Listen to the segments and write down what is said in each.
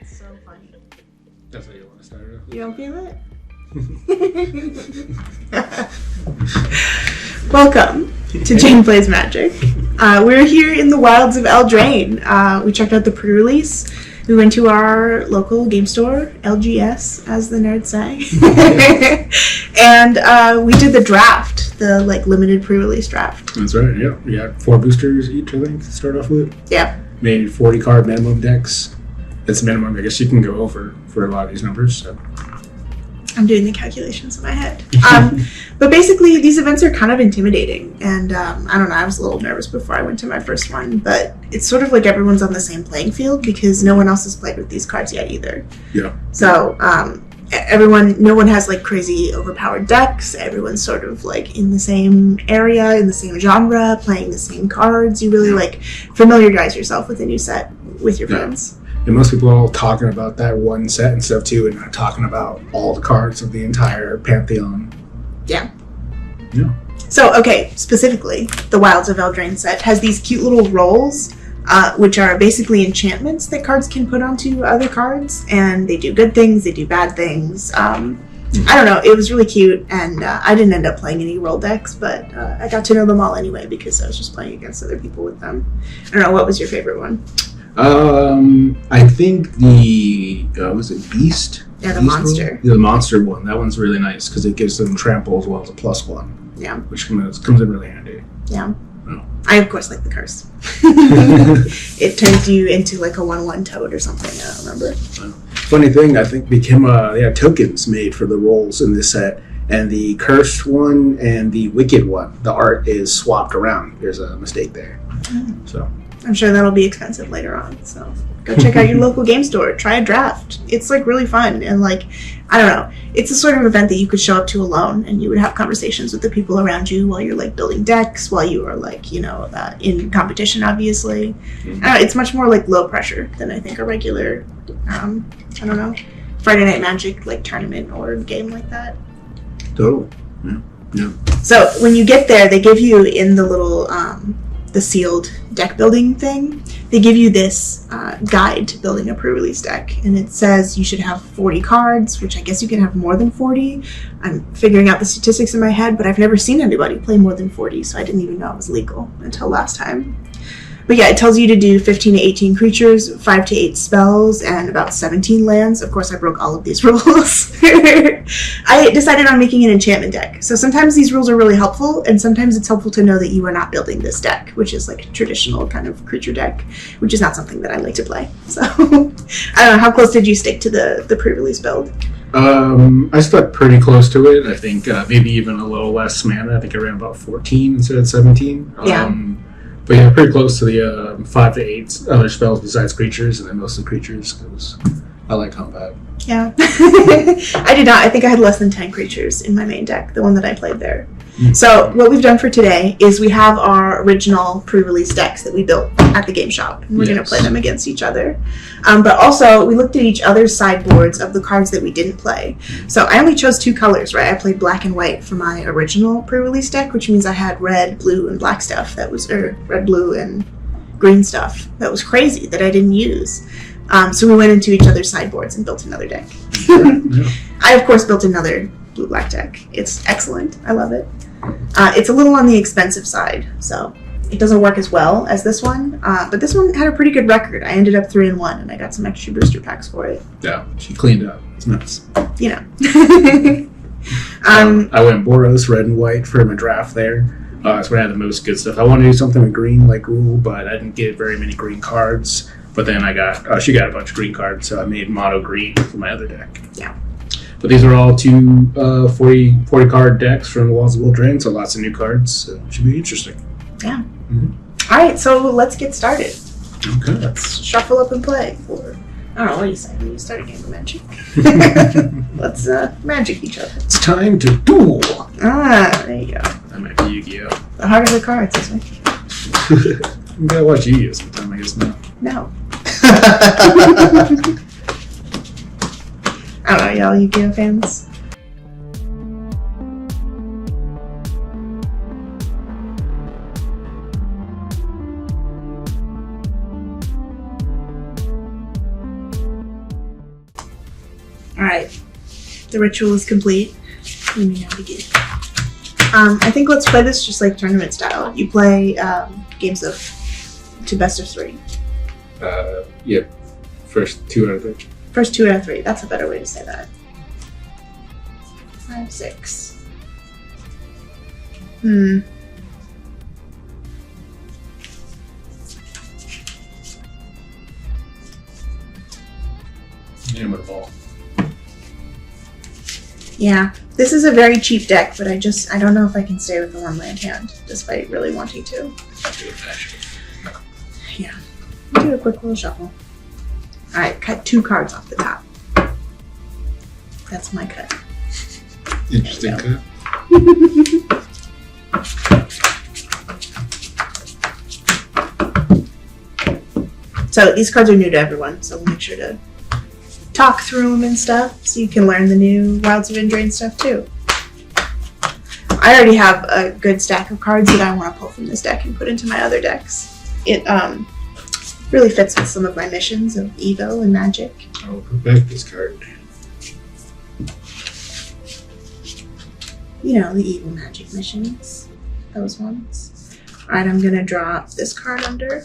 It's so funny. That's how you want to start it off. You don't feel it? Welcome to Jane Plays Magic. We're here in the Wilds of Eldraine. We checked out the pre-release. We went to our local game store, LGS, as the nerds say. And we did the draft, the limited pre-release draft. That's right, yeah. We had 4 boosters each, I think, to start off with. Yeah. Made 40 card minimum decks. It's minimum. I guess you can go over for a lot of these numbers. So. I'm doing the calculations in my head. But basically, these events are kind of intimidating. And I don't know, I was a little nervous before I went to my first one. But it's sort of like everyone's on the same playing field because no one else has played with these cards yet either. Yeah. So no one has crazy overpowered decks. Everyone's sort of in the same area, in the same genre, playing the same cards. You really familiarize yourself with a new set with your friends. And most people are all talking about that one set and stuff too, and not talking about all the cards of the entire pantheon. Yeah. Yeah. So, okay, specifically, the Wilds of Eldraine set has these cute little rolls, which are basically enchantments that cards can put onto other cards, and they do good things, they do bad things. I don't know, it was really cute, and I didn't end up playing any roll decks, but I got to know them all anyway because I was just playing against other people with them. I don't know, what was your favorite one? I think the was it Beast? Yeah, the Beast monster. Yeah, the monster one. That one's really nice because it gives them trample as well as a +1. Yeah, which comes in really handy. Yeah. Oh. I of course like the curse. It turns you into a 1/1 toad or something. I don't remember. Funny thing, I think they had tokens made for the rolls in this set, and the cursed one and the wicked one, the art is swapped around. There's a mistake there. So. I'm sure that'll be expensive later on, so go check out your local game store. Try a draft. It's really fun, and I don't know, it's the sort of event that you could show up to alone, and you would have conversations with the people around you while you're building decks, while you are in competition, obviously. It's much more low pressure than I think a regular, I don't know, Friday Night Magic tournament or game like that. Totally. Yeah. So when you get there, they give you in the little the sealed deck building thing, they give you this guide to building a pre-release deck, and it says you should have 40 cards, which I guess you can have more than 40. I'm figuring out the statistics in my head, but I've never seen anybody play more than 40, so I didn't even know it was legal until last time. But yeah, it tells you to do 15 to 18 creatures, 5 to 8 spells, and about 17 lands. Of course, I broke all of these rules. I decided on making an enchantment deck. So sometimes these rules are really helpful, and sometimes it's helpful to know that you are not building this deck, which is a traditional kind of creature deck, which is not something that I like to play. So I don't know, how close did you stick to the pre-release build? I stuck pretty close to it. I think maybe even a little less mana. I think I ran about 14 instead of 17. Yeah. But yeah, pretty close to the 5 to 8 other spells besides creatures, and then mostly creatures because I like combat. Yeah. I did not. I think I had less than 10 creatures in my main deck, the one that I played there. So what we've done for today is we have our original pre-release decks that we built at the game shop, and we're going to play them against each other. But also, we looked at each other's sideboards of the cards that we didn't play. So I only chose 2 colors, right? I played black and white for my original pre-release deck, which means I had red, blue, and black stuff red, blue, and green stuff that was crazy that I didn't use. So we went into each other's sideboards and built another deck. I, of course, built another blue-black deck. It's excellent. I love it. It's a little on the expensive side, so it doesn't work as well as this one. But this one had a pretty good record. I ended up 3-1, and I got some extra booster packs for it. Yeah, she cleaned up. It's nice. You know. I went Boros, red and white for my draft there. That's where I had the most good stuff. I wanted to do something with green like Rule, but I didn't get very many green cards. But then she got a bunch of green cards, so I made mono green for my other deck. Yeah. But these are all 2 40 card decks from the Wilds of Eldraine, so lots of new cards. So it should be interesting. Yeah. All right, so let's get started. Okay. Let's shuffle up and play. I don't know, what do you say when you start a game of Magic? Let's magic each other. It's time to duel. There you go. That might be Yu-Gi-Oh. The harder the cards, isn't it? You gotta watch Yu-Gi-Oh sometime, I guess now. No. I don't know, y'all Yu-Gi-Oh fans? Alright. The ritual is complete. We may now begin. I think let's play this just like tournament style. You play games of to best of 3. Yep. First 2 out of 3. First 2 out of 3. That's a better way to say that. 5, 6. Yeah, I'm gonna ball. Yeah, this is a very cheap deck, but I don't know if I can stay with the 1 land hand, despite really wanting to. I'll do a fashion. Yeah. Do a quick little shuffle. Alright, cut 2 cards off the top. That's my cut. Interesting cut. So these cards are new to everyone, so we'll make sure to talk through them and stuff so you can learn the new Wilds of Eldraine stuff too. I already have a good stack of cards that I want to pull from this deck and put into my other decks. It really fits with some of my missions of Evo and Magic. I'll put back this card. You know, the Evo Magic missions. Those ones. Alright, I'm going to draw this card under.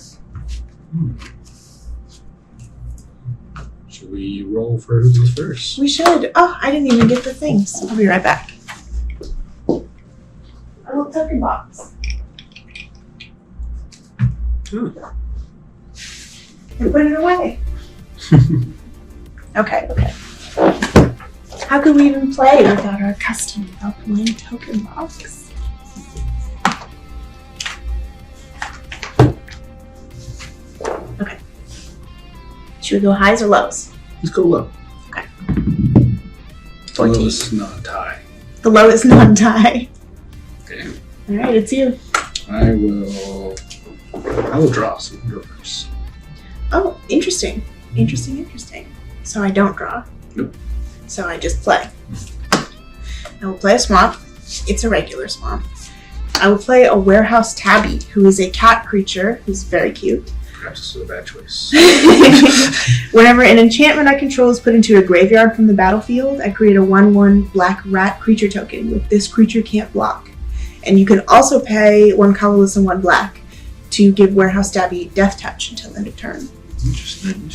Should we roll for who goes first? We should. Oh, I didn't even get the things. I'll be right back. A little token box. And put it away. Okay. How could we even play without our custom Alkaline token box? Okay. Should we go highs or lows? Let's go low. Okay. 14. Lowest non-tie. The lowest non-tie. Okay. Alright, it's you. I will draw, so you can go first. Oh, interesting. Interesting. So I don't draw. Nope. So I just play. I will play a swamp. It's a regular swamp. I will play a Warehouse Tabby, who is a cat creature who's very cute. Perhaps this is a bad choice. Whenever an enchantment I control is put into a graveyard from the battlefield, I create a 1/1 black rat creature token with this creature can't block. And you can also pay 1 colorless and 1 black to give Warehouse Tabby Death Touch until end of turn. Interesting.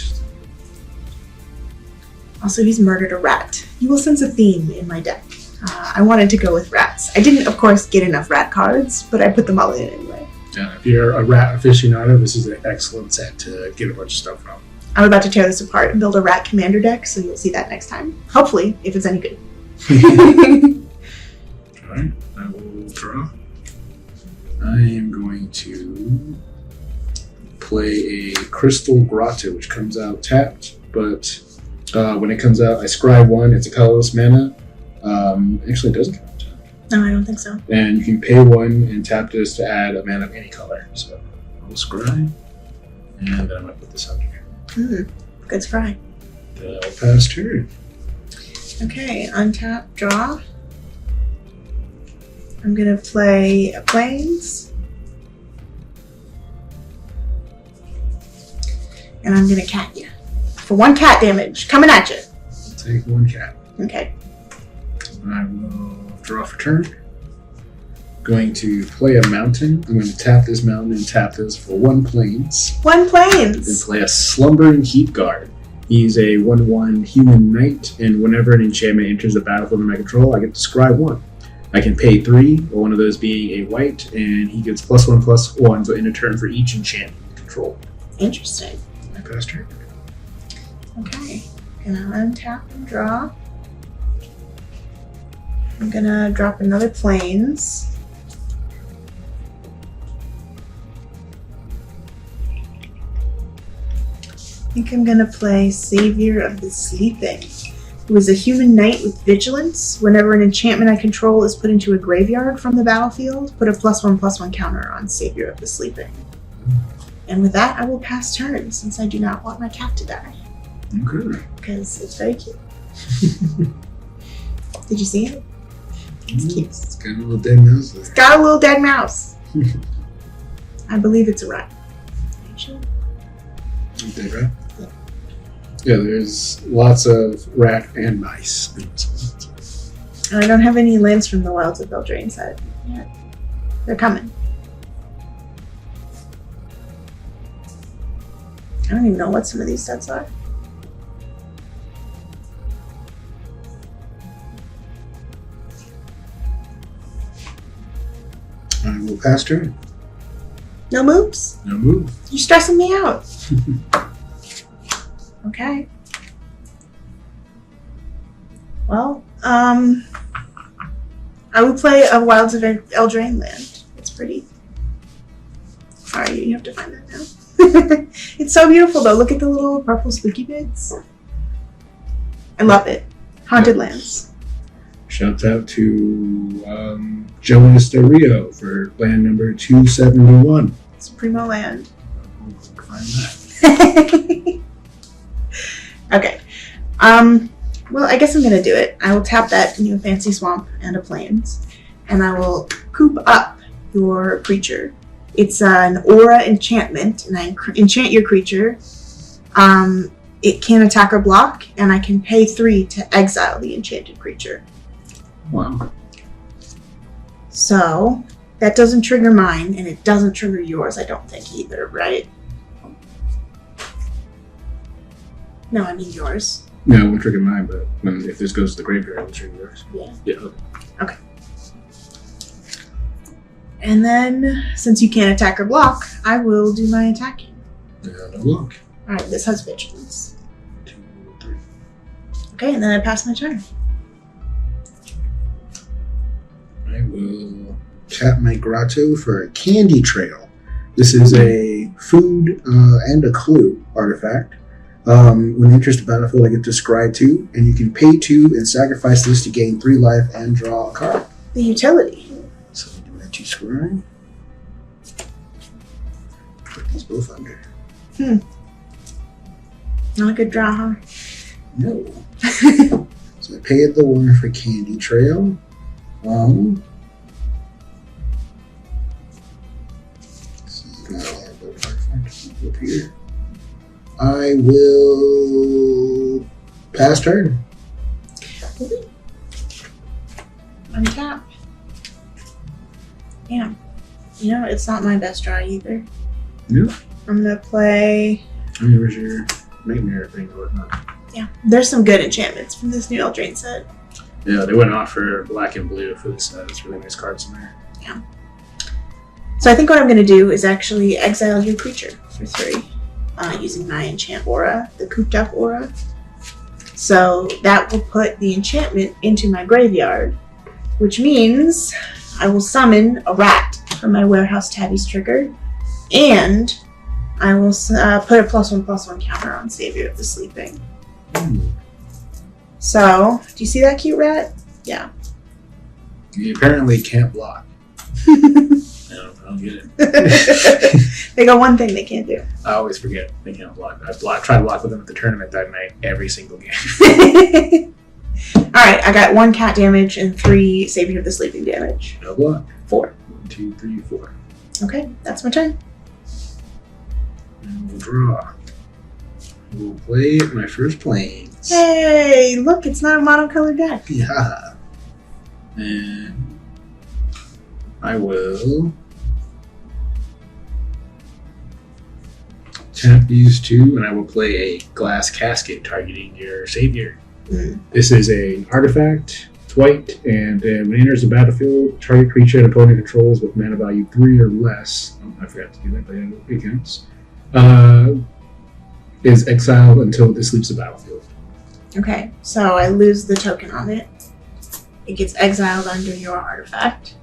Also, he's murdered a rat. You will sense a theme in my deck. I wanted to go with rats. I didn't, of course, get enough rat cards, but I put them all in anyway. Yeah, if you're a rat aficionado, this is an excellent set to get a bunch of stuff from. I'm about to tear this apart and build a rat commander deck, so you'll see that next time. Hopefully, if it's any good. Alright, I will draw. I am going to play a Crystal Grotto, which comes out tapped, but when it comes out, I scry 1, it's a colorless mana. Actually, it doesn't come out tapped. No, I don't think so. And you can pay 1 and tap this to add a mana of any color. So I will scry, and then I'm going to put this out here. Good scry. Then I'll pass turn. Okay, untap, draw. I'm going to play a Plains. And I'm going to cat you. For 1 cat damage. Coming at you. I'll take 1 cat. Okay. I will draw for turn. Going to play a mountain. I'm going to tap this mountain and tap this for 1 Plains. 1 Plains! And play a Slumbering Heat Guard. He's a 1/1 human knight, and whenever an enchantment enters the battlefield under my control, I get to scry 1. I can pay 3, or one of those being a white, and he gets +1/+1, so in a turn for each enchantment control. Interesting. I pass turn. Okay. Gonna untap and draw. I'm gonna drop another Plains. I think I'm gonna play Savior of the Sleeping, who is a human knight with vigilance. Whenever an enchantment I control is put into a graveyard from the battlefield, put a +1/+1 counter on Savior of the Sleeping. And with that, I will pass turn, since I do not want my cat to die. Okay. Because it's very cute. Did you see it? It's cute. It's got a little dead mouse there. It's got a little dead mouse. I believe it's a rat. Actually. Dead rat? Yeah, there's lots of rat and mice. And I don't have any lands from the Wilds of Eldraine set yet. They're coming. I don't even know what some of these sets are. I will pass turn. No moves? No move. You're stressing me out. Okay. Well, I would play a Wilds of Eldraine land. It's pretty. Sorry, you have to find that now. It's so beautiful though. Look at the little purple spooky bits. I love it. Haunted lands. Shout out to Jonas Del Rio for land number 271. It's Primo land. We'll find that. Okay. Well, I guess I'm gonna do it. I will tap that new fancy swamp and a plains, and I will coop up your creature. It's an aura enchantment, and I enchant your creature. It can attack or block, and I can pay 3 to exile the enchanted creature. Wow. So that doesn't trigger mine, and it doesn't trigger yours, I don't think either, right? No, I mean yours. No, it won't trigger mine, but if this goes to the graveyard, it'll trigger yours. Yeah. Yeah. Okay. And then, since you can't attack or block, I will do my attacking. And a block. Alright, this has vigilance. 2, 3. Okay, and then I pass my turn. I will tap my grotto for a candy trail. This is a food and a clue artifact. When enters the battlefield, I get to scry 2, and you can pay 2 and sacrifice this to gain 3 life and draw a card. The utility. So we do that 2 scry. Put these both under. Not a good draw, huh? No. So I paid the 1 for candy trail. Up here. I will pass turn. Untap. Yeah. You know, it's not my best draw either. Yeah. I'm gonna play. I mean, where's your nightmare thing or whatnot? Yeah. There's some good enchantments from this new Eldraine set. Yeah, they went off for black and blue for this set. It's really nice cards in there. Yeah. So I think what I'm gonna do is actually exile your creature for 3. Using my enchant aura, the cooped up aura. So that will put the enchantment into my graveyard, which means I will summon a rat from my Warehouse Tabby's trigger, and I will put a +1/+1 counter on Savior of the Sleeping. So, do you see that cute rat? Yeah. You apparently can't block. I don't get it. They got one thing they can't do. I always forget they can't block. I tried to block with them at the tournament that night every single game. Alright, I got 1 cat damage and 3 Savior of the Sleeping damage. No block. 4. 1, 2, 3, 4. Okay, that's my turn. And we'll draw. We'll play my first planes. Hey, look, it's not a monocolored deck. Yeah. And I will tap these 2, and I will play a glass casket targeting your savior. This is an artifact. It's white, and when it enters the battlefield, target creature and opponent controls with mana value 3 or less. Oh, I forgot to do that, but it counts. Is exiled until this leaves the battlefield. Okay, so I lose the token on it. It gets exiled under your artifact.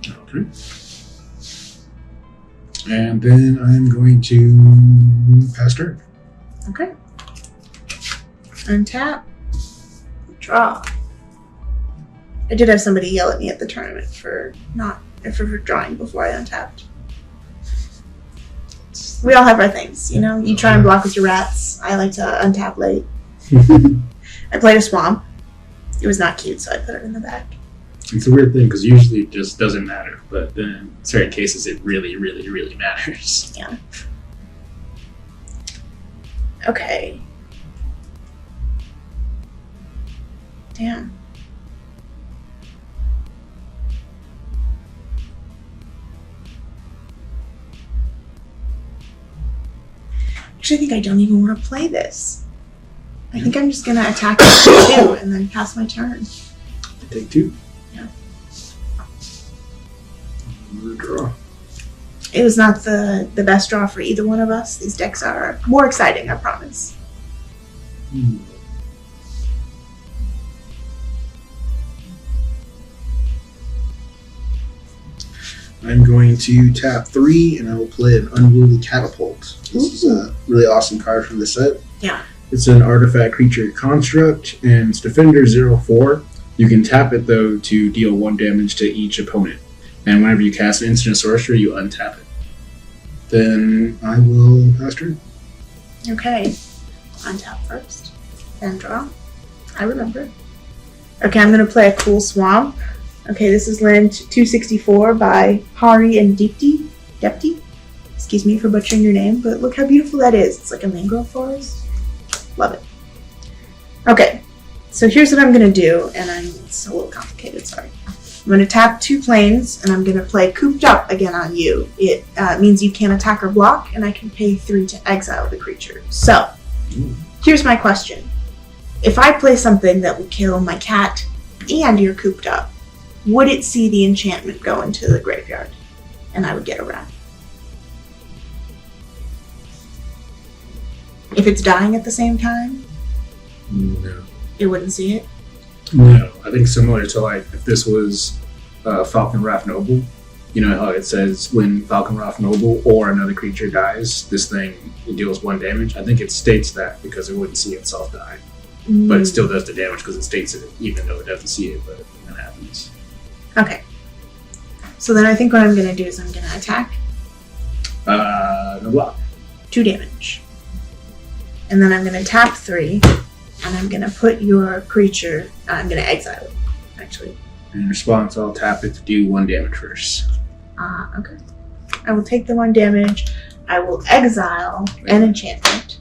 Okay. And then I'm going to pass turn. Okay. Untap. Draw. I did have somebody yell at me at the tournament for drawing before I untapped. We all have our things, you know? You try and block with your rats. I like to untap late. I played a swamp. It was not cute, so I put it in the back. It's a weird thing because usually it just doesn't matter, but then in certain cases it really, really, really matters. Yeah. Okay. Damn. Actually, I think I don't even want to play this. I think I'm just gonna attack with 2 and then pass my turn. Take 2. Yeah. Another draw. It was not the best draw for either one of us. These decks are more exciting, I promise. I'm going to tap 3 and I will play an Unruly Catapult. This is a really awesome card from the set. Yeah. It's an artifact creature construct and it's Defender 0/4. You can tap it though to deal 1 damage to each opponent. And whenever you cast an instant sorcery, you untap it. Then I will pass turn. Okay. Untap first. Then draw. I remember. Okay, I'm going to play a Cool Swamp. Okay, this is land 264 by Hari and Deepti. Excuse me for butchering your name, but look how beautiful that is. It's like a mangrove forest. Love it. Okay, so here's what I'm going to do, and it's a little complicated, sorry. I'm going to tap 2 planes, and I'm going to play Cooped Up again on you. It means you can't attack or block, and I can pay 3 to exile the creature. So, here's my question. If I play something that would kill my cat and you're cooped up, would it see the enchantment go into the graveyard? And I would get a rat. If it's dying at the same time, No. it wouldn't see it? No. I think similar to like if this was Falcon Wrath Noble, you know how it says when Falcon Wrath Noble or another creature dies, this thing it deals 1 damage. I think it states that because it wouldn't see itself die. But it still does the damage because it states it even though it doesn't see it, but that happens. Okay. So then I think what I'm going to do is I'm going to attack. No block. 2 damage. And then I'm going to tap 3, and I'm going to put your creature, I'm going to exile it, actually. In response, I'll tap it to do 1 damage first. Okay. I will take the 1 damage. I will exile an enchantment.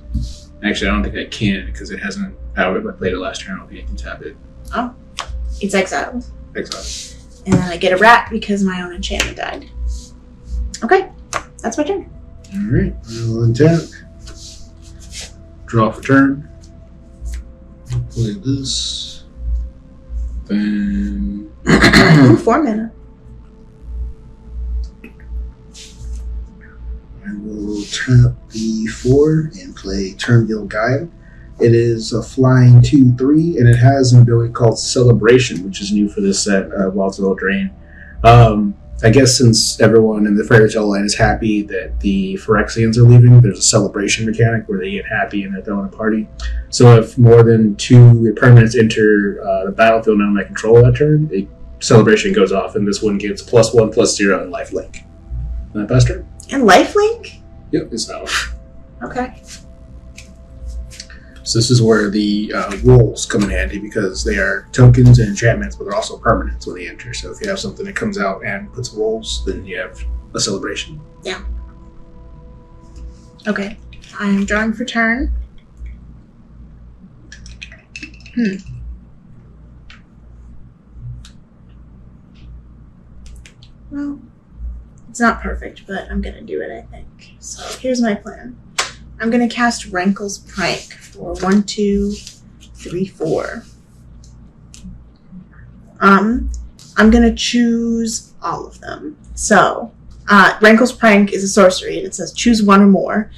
Actually, I don't think I can because it hasn't. I played it last turn. I don't think I can tap it. Oh. It's exiled. Exile. And then I get a rat because my own enchantment died. Okay. That's my turn. Alright. I'll untap. Draw for turn. Play this. Then. Ooh, 4 mana. I will tap the 4 and play Turnbill Guide. It is a flying 2/3, and it has an ability called Celebration, which is new for this set, Wilds of Eldraine. I guess since everyone in the Fairy Tale line is happy that the Phyrexians are leaving, there's a celebration mechanic where they get happy and they're throwing a party. So if more than 2 permanents enter the battlefield under my control that turn, a celebration goes off, and this one gets +1/+0 and lifelink. And that pass turn? And lifelink? Yep, it's out. Okay. So this is where the rolls come in handy because they are tokens and enchantments, but they're also permanents when they enter. So if you have something that comes out and puts rolls, then you have a celebration. Yeah. Okay. I am drawing for turn. Well, it's not perfect, but I'm going to do it, I think. So here's my plan. I'm going to cast Rankle's Prank for 1, 2, 3, 4. I'm going to choose all of them. So, Rankle's Prank is a sorcery, and it says choose 1 or more.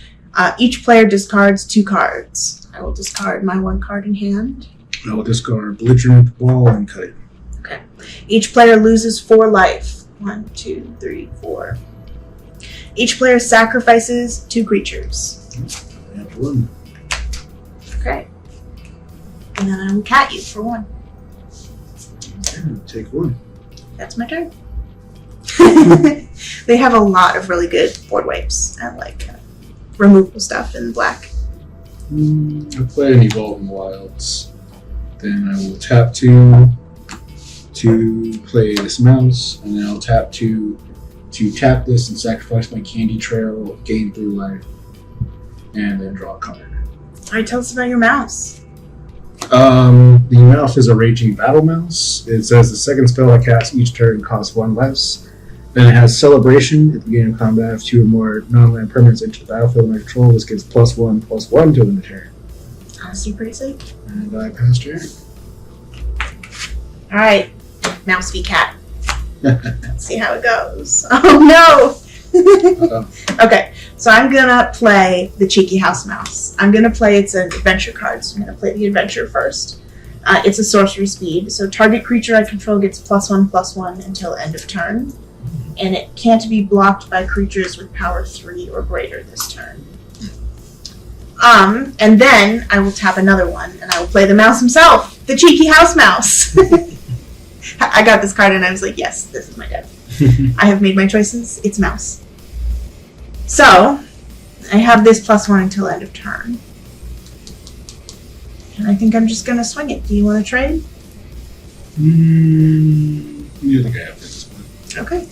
Each player discards 2 cards. I will discard my 1 card in hand. I will discard Belligerent Ball and cut it. Okay. Each player loses 4 life. 1, 2, 3, 4. Each player sacrifices 2 creatures. I have 1. Okay. And then I will cat you for 1. Okay, take 1. That's my turn. They have a lot of really good board wipes and like removable stuff in black. I play an Evolving Wilds. Then I will tap 2 to play this mouse, and then I'll tap 2 to tap this and sacrifice my Candy Trail, gain 3 life, and then draw a card. Alright, tell us about your mouse. The mouse is a raging battle mouse. It says the second spell I cast each turn costs 1 less. Then it has celebration. At the beginning of combat, if 2 or more non-land permanents enter the battlefield under control, this gives +1/+1 to the turn. Honestly, pretty sick. And I passed turn. Alright, mouse v cat. Let's see how it goes. Oh no! Okay, so I'm gonna play the Cheeky House Mouse. I'm gonna play, it's an adventure card, so I'm gonna play the adventure first. It's a sorcery speed, so target creature I control gets +1/+1 until end of turn. And it can't be blocked by creatures with power 3 or greater this turn. And then I will tap another one, and I will play the mouse himself, the Cheeky House Mouse. I got this card, and I was like, yes, this is my deck. I have made my choices. It's mouse. So, I have this +1 until end of turn. And I think I'm just going to swing it. Do you want to trade? I think I have this one. Okay.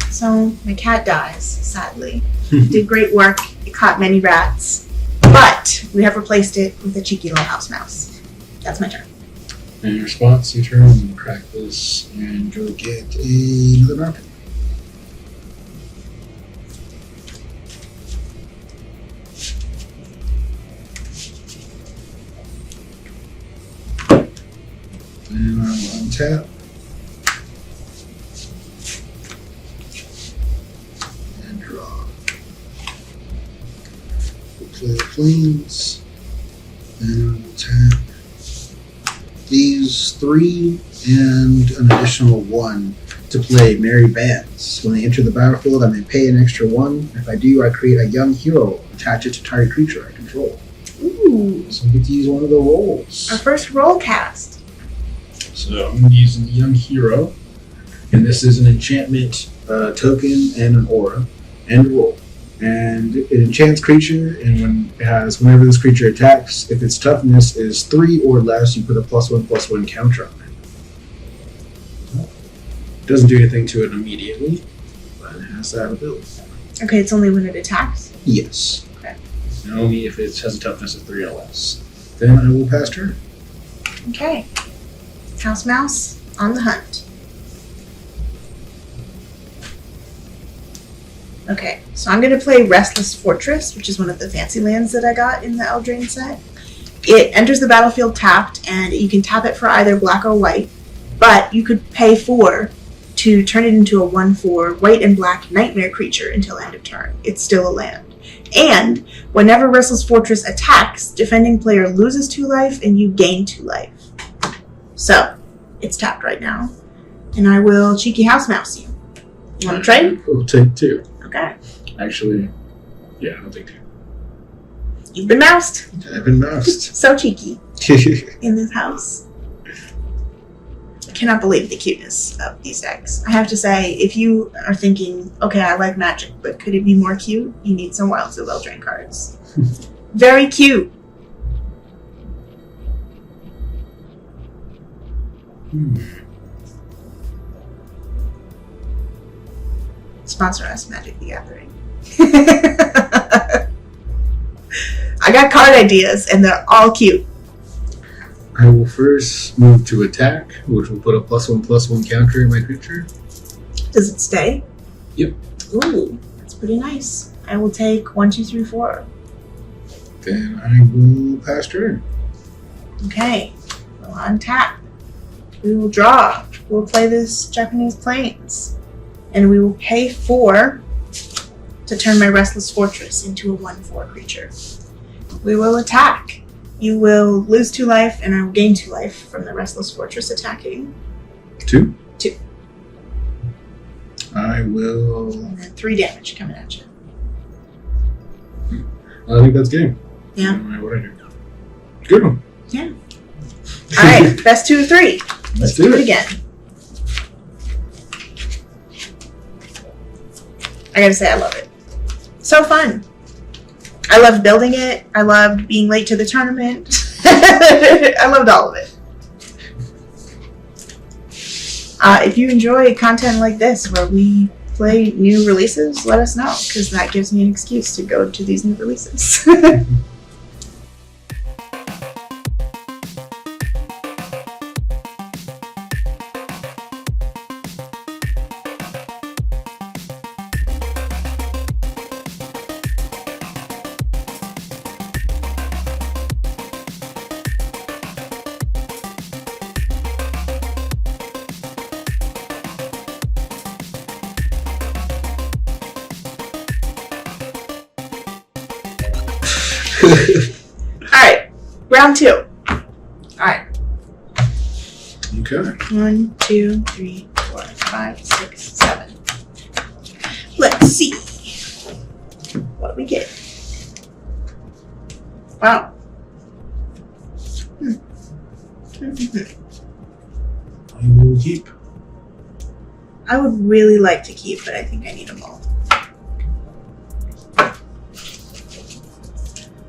So, my cat dies, sadly. Did great work. It caught many rats. But we have replaced it with a cheeky little house mouse. That's my turn. In response, you turn and crack this and go get another market. And I will untap. And draw. We'll play the planes. And I will tap these 3 and an additional 1 to play Merry Bands. When they enter the battlefield, I may pay an extra 1. If I do, I create a young hero, attach it to target creature I control. Ooh. So I get to use one of the rolls. Our first roll cast. So I'm using the young hero, and this is an enchantment token and an aura and a roll. And it enchants creature, and whenever this creature attacks, if its toughness is 3 or less, you put a +1/+1 counter on it. It doesn't do anything to it immediately, but it has that ability. Okay, it's only when it attacks? Yes. Okay. And only if it has a toughness of 3 or less. Then I will pass turn. Okay. House mouse on the hunt. Okay, so I'm going to play Restless Fortress, which is one of the fancy lands that I got in the Eldraine set. It enters the battlefield tapped, and you can tap it for either black or white, but you could pay 4 to turn it into a 1/4 white and black nightmare creature until end of turn. It's still a land. And whenever Restless Fortress attacks, defending player loses 2 life and you gain 2 life. So, it's tapped right now. And I will Cheeky House Mouse you. You want to trade? We'll take 2. Okay. Actually, yeah, I'll take 2. You've been moused. I've been moused. So cheeky in this house. I cannot believe the cuteness of these decks. I have to say, if you are thinking, okay, I like Magic, but could it be more cute? You need some Wilds of Eldraine cards. Very cute. Sponsor us, Magic the Gathering. I got card ideas, and they're all cute. I will first move to attack, which will put a +1/+1 counter in my creature. Does it stay? Yep. Ooh, that's pretty nice. I will take 1, 2, 3, 4. Then I will pass turn. Okay. We'll untap. We will draw. We'll play this Japanese Plains. And we will pay 4 to turn my Restless Fortress into a 1/4 creature. We will attack. You will lose 2 life, and I will gain 2 life from the Restless Fortress attacking. 2? 2. I will... And then 3 damage coming at you. I think that's game. Yeah. No matter what I do. Good one. Yeah. Alright, best 2 of 3. Let's do it again. I gotta say, I love it. So fun. I loved building it. I loved being late to the tournament. I loved all of it. If you enjoy content like this, where we play new releases, let us know, because that gives me an excuse to go to these new releases. Alright, round 2. Alright. Okay. 1, 2, 3, 4, 5, 6, 7. Let's see. What do we get? Wow. I will keep. I would really like to keep, but I think I need a mold.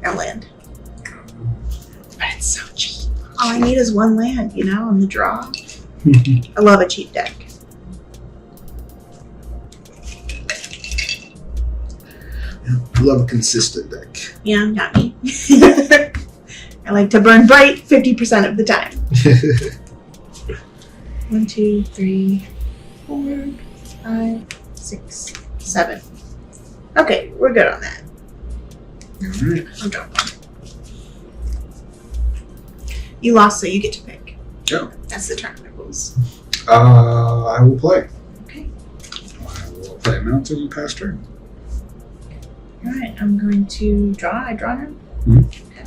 No land. But it's so cheap. All I need is 1 land, you know, on the draw. I love a cheap deck. Yeah, I love a consistent deck. Yeah, not me. I like to burn bright 50% of the time. 1, 2, 3, 4, 5, 6, 7. Okay, we're good on that. Alright. I'm done. You lost, so you get to pick. Oh. That's the tournament rules. I will play. Okay. I will play a mountain and pass turn. Alright, I'm going to draw. I draw now? Mm-hmm. Okay.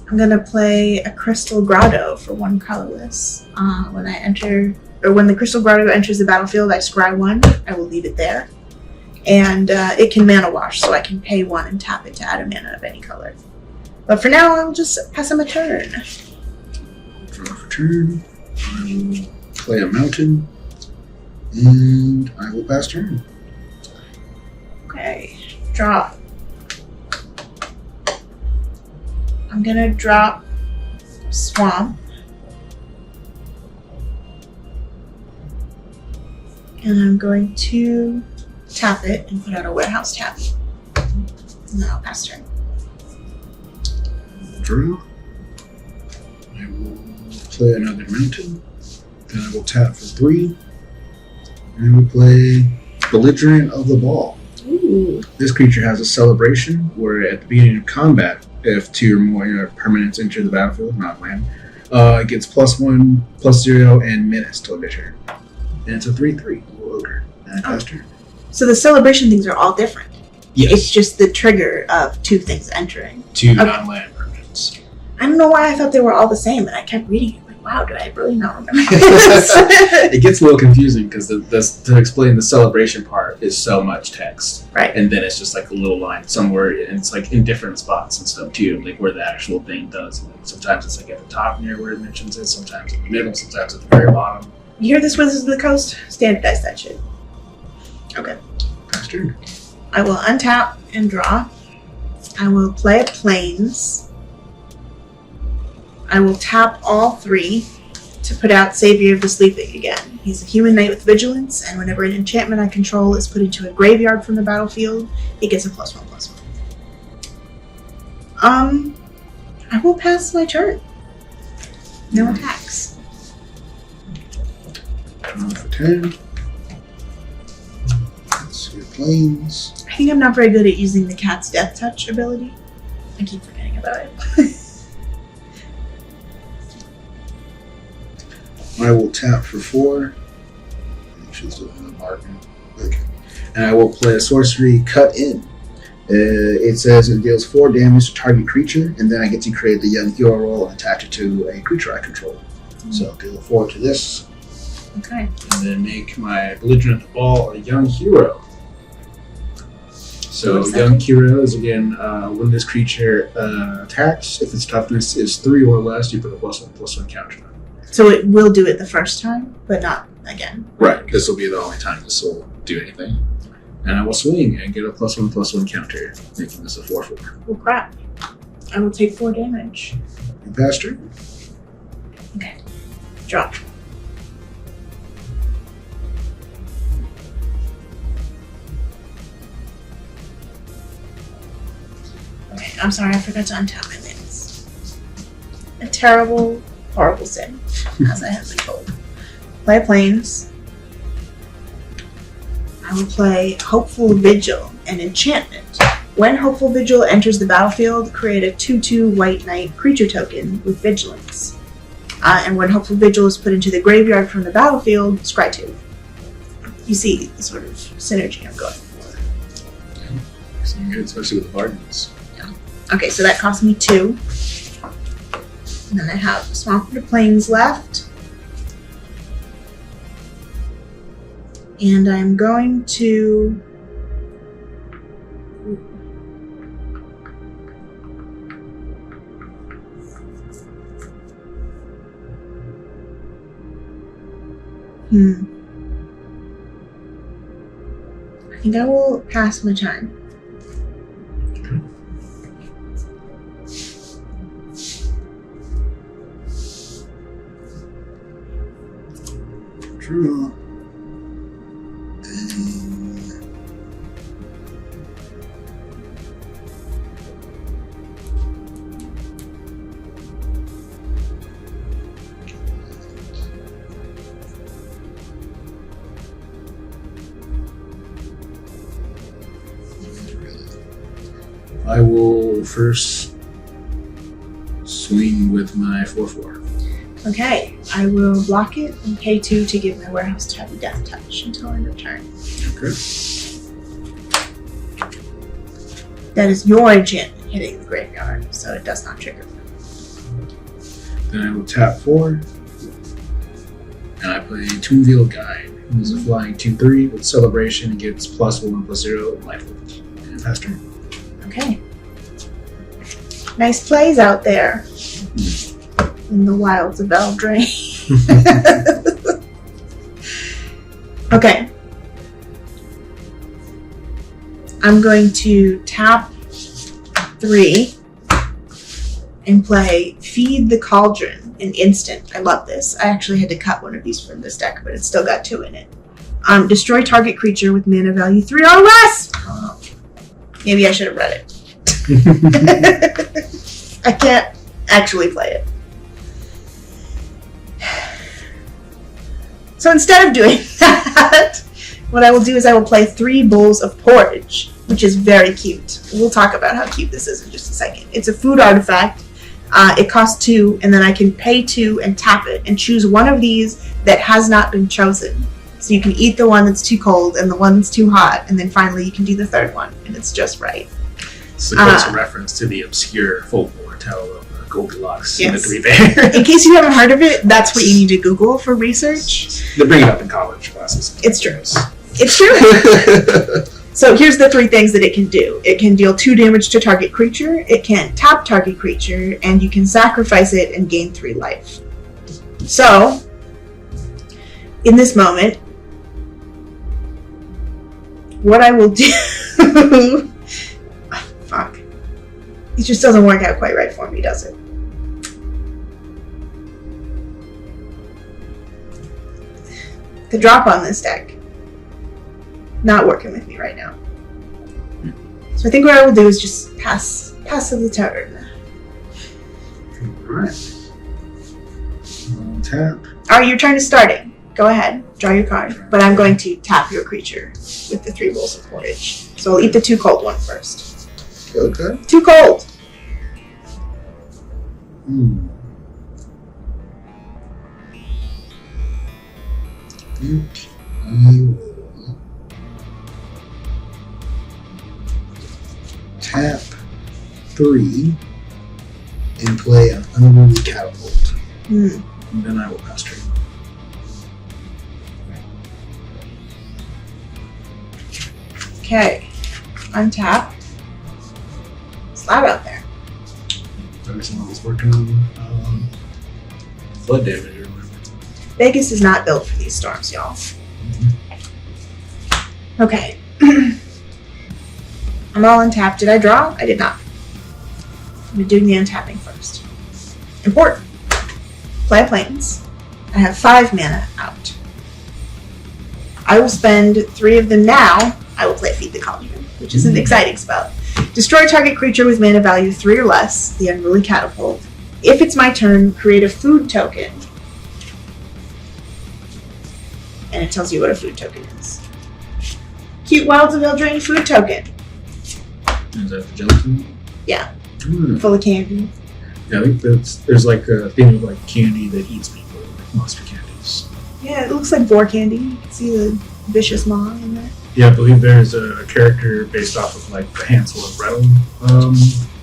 I'm going to play a Crystal Grotto for 1 colorless. When the Crystal Grotto enters the battlefield, I scry 1. I will leave it there. And it can mana wash, so I can pay 1 and tap it to add a mana of any color. But for now, I'll just pass him a turn. Draw for turn. I will play a mountain. And I will pass turn. Okay, draw. I'm going to drop Swamp. And I'm going to tap it and put out a warehouse tap. And then I'll pass turn. Draw. I will play another mountain. Then I will tap for 3. And we play Belligerent of the Ball. Ooh. This creature has a celebration where at the beginning of combat, if 2 or more permanents enter the battlefield, not land, it gets +1, +0, and menace till end turn. And it's a 3/3 ogre. And I pass turn. So the celebration things are all different. Yes. It's just the trigger of 2 things entering. 2 Okay. non-land permanents. I don't know why I thought they were all the same, and I kept reading it. Like, wow, did I really not remember this? It gets a little confusing because to explain the celebration part is so much text. Right. And then it's just like a little line somewhere, and it's like in different spots and stuff too, like where the actual thing does. Like sometimes it's like at the top near where it mentions it, sometimes in the middle, sometimes at the very bottom. You hear this, Wizards of the Coast? Standardize that shit. Okay. Pass turn. I will untap and draw. I will play a Plains. I will tap all 3 to put out Savior of the Sleeping again. He's a human knight with vigilance, and whenever an enchantment I control is put into a graveyard from the battlefield, he gets a +1/+1. I will pass my turn. No attacks. Draw for 10. Let's see, Plains. I think I'm not very good at using the cat's death touch ability. I keep forgetting about it. I will tap for 4. She's doing the marking. Okay. And I will play a sorcery, Cut In. It says it deals 4 damage to target creature, and then I get to create the young hero roll and attach it to a creature I control. So I'll deal 4 to this. Okay. And then make my Belligerent of the Ball a young hero. So What's that young do? hero is again when this creature attacks, if its toughness is 3 or less, you put a +1/+1 counter on it. So it will do it the first time, but not again. Right. This will be the only time this will do anything. And I will swing and get a +1/+1 counter, making this a 4/4. Well, crap. I will take 4 damage. You bastard. Okay. Drop. I'm sorry, I forgot to untap my lands. A terrible, horrible sin, as I have been told. Play planes. I will play Hopeful Vigil, an enchantment. When Hopeful Vigil enters the battlefield, create a 2/2 white knight creature token with vigilance. And when Hopeful Vigil is put into the graveyard from the battlefield, scry 2. You see the sort of synergy I'm going for. Yeah, sounds good, especially with the bargains. Yeah. Okay, so that cost me 2. And then I have Swamp the Plains left. And I'm going to... I think I will pass my time. Okay. Draw. I will first swing with my 4/4. Okay, I will block it and pay 2 to give my warehouse tab a death touch until end of turn. Okay. That is your enchantment hitting the graveyard, so it does not trigger. Then I will tap 4. And I play Toonville Guide. It's a flying 2/3 with celebration. It gets +1/+0 lifelink. And pass turn. Okay. Nice plays out there in the wilds of Eldraine. Okay. I'm going to tap 3 and play Feed the Cauldron, an instant. I love this. I actually had to cut one of these from this deck, but it's still got 2 in it. Destroy target creature with mana value 3 or less! Maybe I should have read it. I can't actually play it. So instead of doing that, what I will do is I will play 3 bowls of porridge, which is very cute. We'll talk about how cute this is in just a second. It's a food artifact. It costs 2, and then I can pay 2 and tap it and choose one of these that has not been chosen. So you can eat the one that's too cold and the one that's too hot, and then finally you can do the third one, and it's just right. It's a close reference to the obscure folklore tale of Goldilocks and the Yes. 3 Bears. In case you haven't heard of it, that's what you need to Google for research. They bring it up in college classes. It's true. It's true. So here's the 3 things that it can do. It can deal 2 damage to target creature, it can tap target creature, and you can sacrifice it and gain 3 life. So, in this moment, what I will do... Oh, fuck. It just doesn't work out quite right for me, does it? The drop on this deck, not working with me right now. So I think what I will do is just pass of the turn. Alright. Tap. Alright, your turn is starting. Go ahead, draw your card. But I'm going to tap your creature with the 3 bowls of porridge. So I'll eat the 2 cold one first. Okay. 2 cold! I will tap 3 and play an unruly catapult. And then I will pass turn. Okay. Untap. Slab out there. So someone was working on flood damage or whatever. Vegas is not built for these storms, y'all. Okay. I'm all untapped. Did I draw? I did not. I'm doing the untapping first. Important. Play planes. I have 5 mana out. I will spend 3 of them now. I will play Feed the Cauldron, which is an exciting spell. Destroy target creature with mana value 3 or less, the Unruly Catapult. If it's my turn, create a food token. And it tells you what a food token is. Cute Wilds of Eldraine food token. Is that the gelatin? Yeah. Mm. Full of candy. Yeah, I think there's like a theme of like candy that eats people, like monster candies. Yeah, it looks like boar candy. You can see the vicious maw in there. Yeah, I believe there's a character based off of like the Hansel and Gretel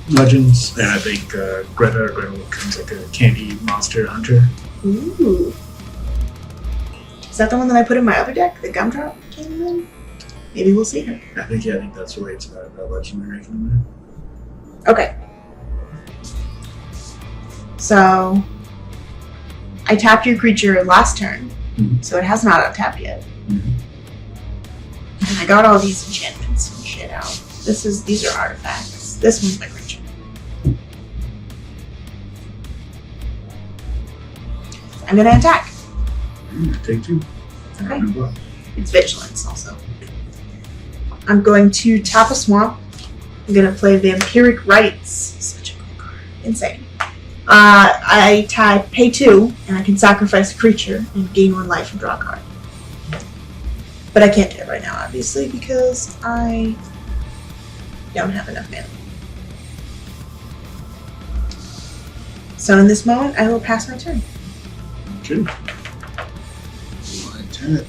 legends, and I think Gretel becomes like a candy monster hunter. Ooh. Is that the one that I put in my other deck? The Gumdrop came in? Maybe we'll see her. I think that's related to that legend they're making in there. Okay. So, I tapped your creature last turn, so it has not untapped yet. Mm-hmm. And I got all these enchantments and shit out. These are artifacts. This one's my creature. I'm gonna attack. Take 2. Okay. It's Vigilance also. I'm going to tap a swamp. I'm gonna play Vampiric Rites. Such a cool card. Insane. I pay 2, and I can sacrifice a creature and gain 1 life and draw a card. But I can't do it right now, obviously, because I don't have enough mana. So in this moment, I will pass my turn. Okay. Tap.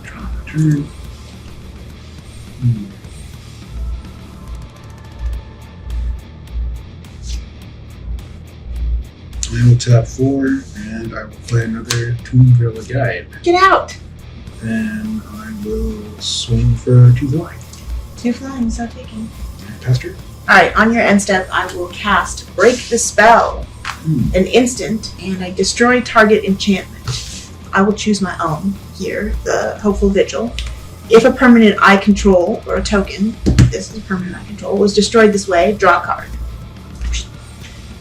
Draw the turn. I will tap 4, and I will play another Tomb Villa Guide. Get out! Then I will swing for 2 flying. 2 flying, so taking. Pastor? Alright, on your end step, I will cast Break the Spell. An instant, and I destroy target enchantment. I will choose my own here, the Hopeful Vigil. If a permanent I control, or a token, this is a permanent I control, was destroyed this way, draw a card.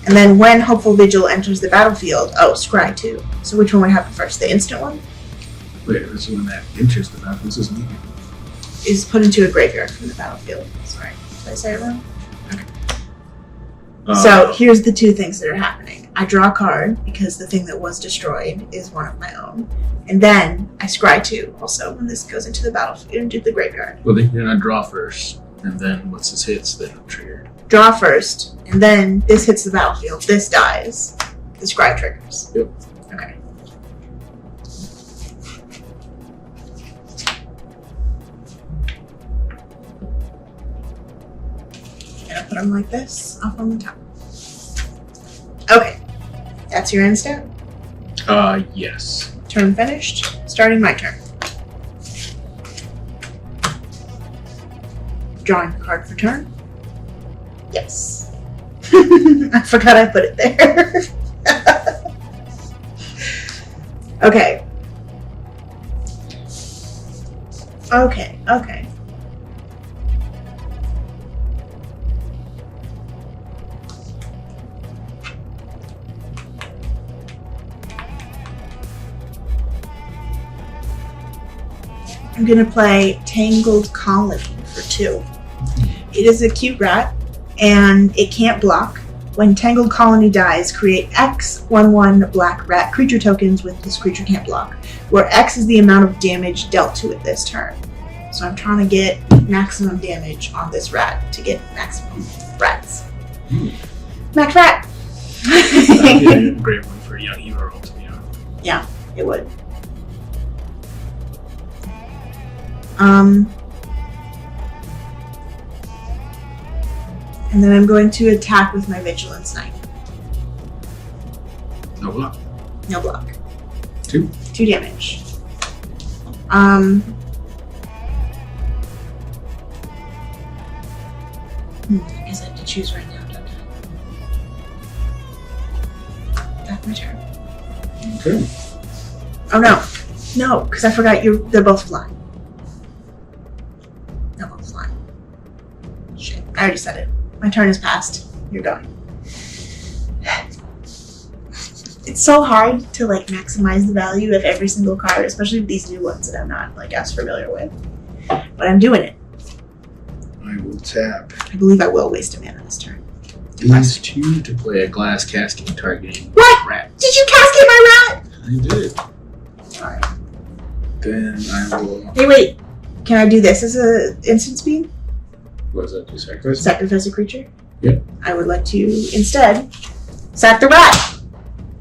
And then when Hopeful Vigil enters the battlefield, scry 2. So which one would happen first? The instant one? Wait, this is when that enters the battlefield. This isn't even. Is put into a graveyard from the battlefield. Sorry, did I say it wrong? Okay. So here's the 2 things that are happening. I draw a card because the thing that was destroyed is one of my own. And then I scry 2 also when this goes into the battlefield, into the graveyard. Well, then you're gonna draw first, and then once this hits, then it'll trigger. Draw first, and then this hits the battlefield. This dies. The scry triggers. Yep. Okay. Gonna put them like this, up on the top. Okay. That's your end step. Yes. Turn finished. Starting my turn. Drawing a card for turn. Yes. I forgot I put it there. Okay. Okay. I'm gonna play Tangled Colony for 2. It is a cute rat, and it can't block. When Tangled Colony dies, create X 1/1 black rat creature tokens with this creature can't block, where X is the amount of damage dealt to it this turn. So I'm trying to get maximum damage on this rat to get maximum rats. Max rat! That'd be a great one for a young hero roll, to be honest. Yeah, it would. And then I'm going to attack with my Vigilance Knight. No block. No block. 2. 2 damage. I guess I have to choose right now, don't I? That's my turn. Okay. Oh no. No, because I forgot they're both flying. They're both flying. Shit. I already said it. My turn is passed. You're going. It's so hard to maximize the value of every single card, especially with these new ones that I'm not as familiar with. But I'm doing it. I will tap I believe I will waste a mana this turn. these two. Two to play a glass casket targeting What? rats. Did you cascade my rat? I did. Alright. Then I will. Hey, wait. Can I do this as an instant speed? What does that do? Sacrifice? Sacrifice a creature? Yep. I would like to instead sack the rat.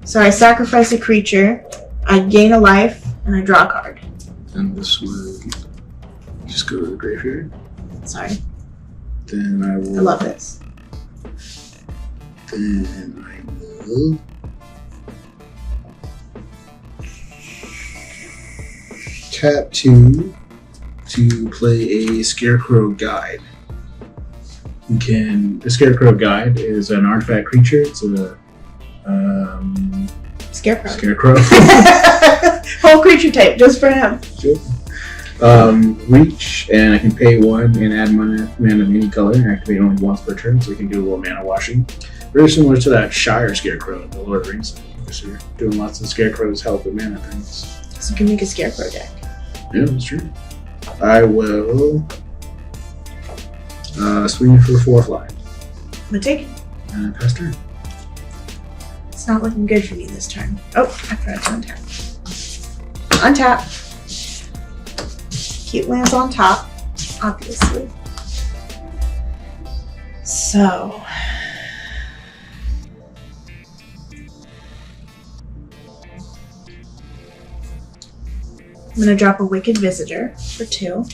So I sacrifice a creature, I gain a life, and I draw a card. And this would just go to the graveyard. Sorry. Then I will. I love this. Then I will. Tap 2 to play a Scarecrow Guide. The Scarecrow Guide is an artifact creature. It's a Scarecrow. scarecrow. Whole creature type, just for him. Reach, and I can pay 1 and add mana of any color and activate only once per turn, so we can do a little mana washing. Very similar to that Shire Scarecrow in the Lord of the Rings. Because you're doing lots of scarecrows help with mana things. So you can make a scarecrow deck. Yeah, that's true. I will swing for 4 fly. I'm gonna take it. And pass turn. It's not looking good for me this turn. Oh, I forgot to untap. Untap. Keep lands on top, obviously. So. I'm going to drop a Wicked Visitor for 2.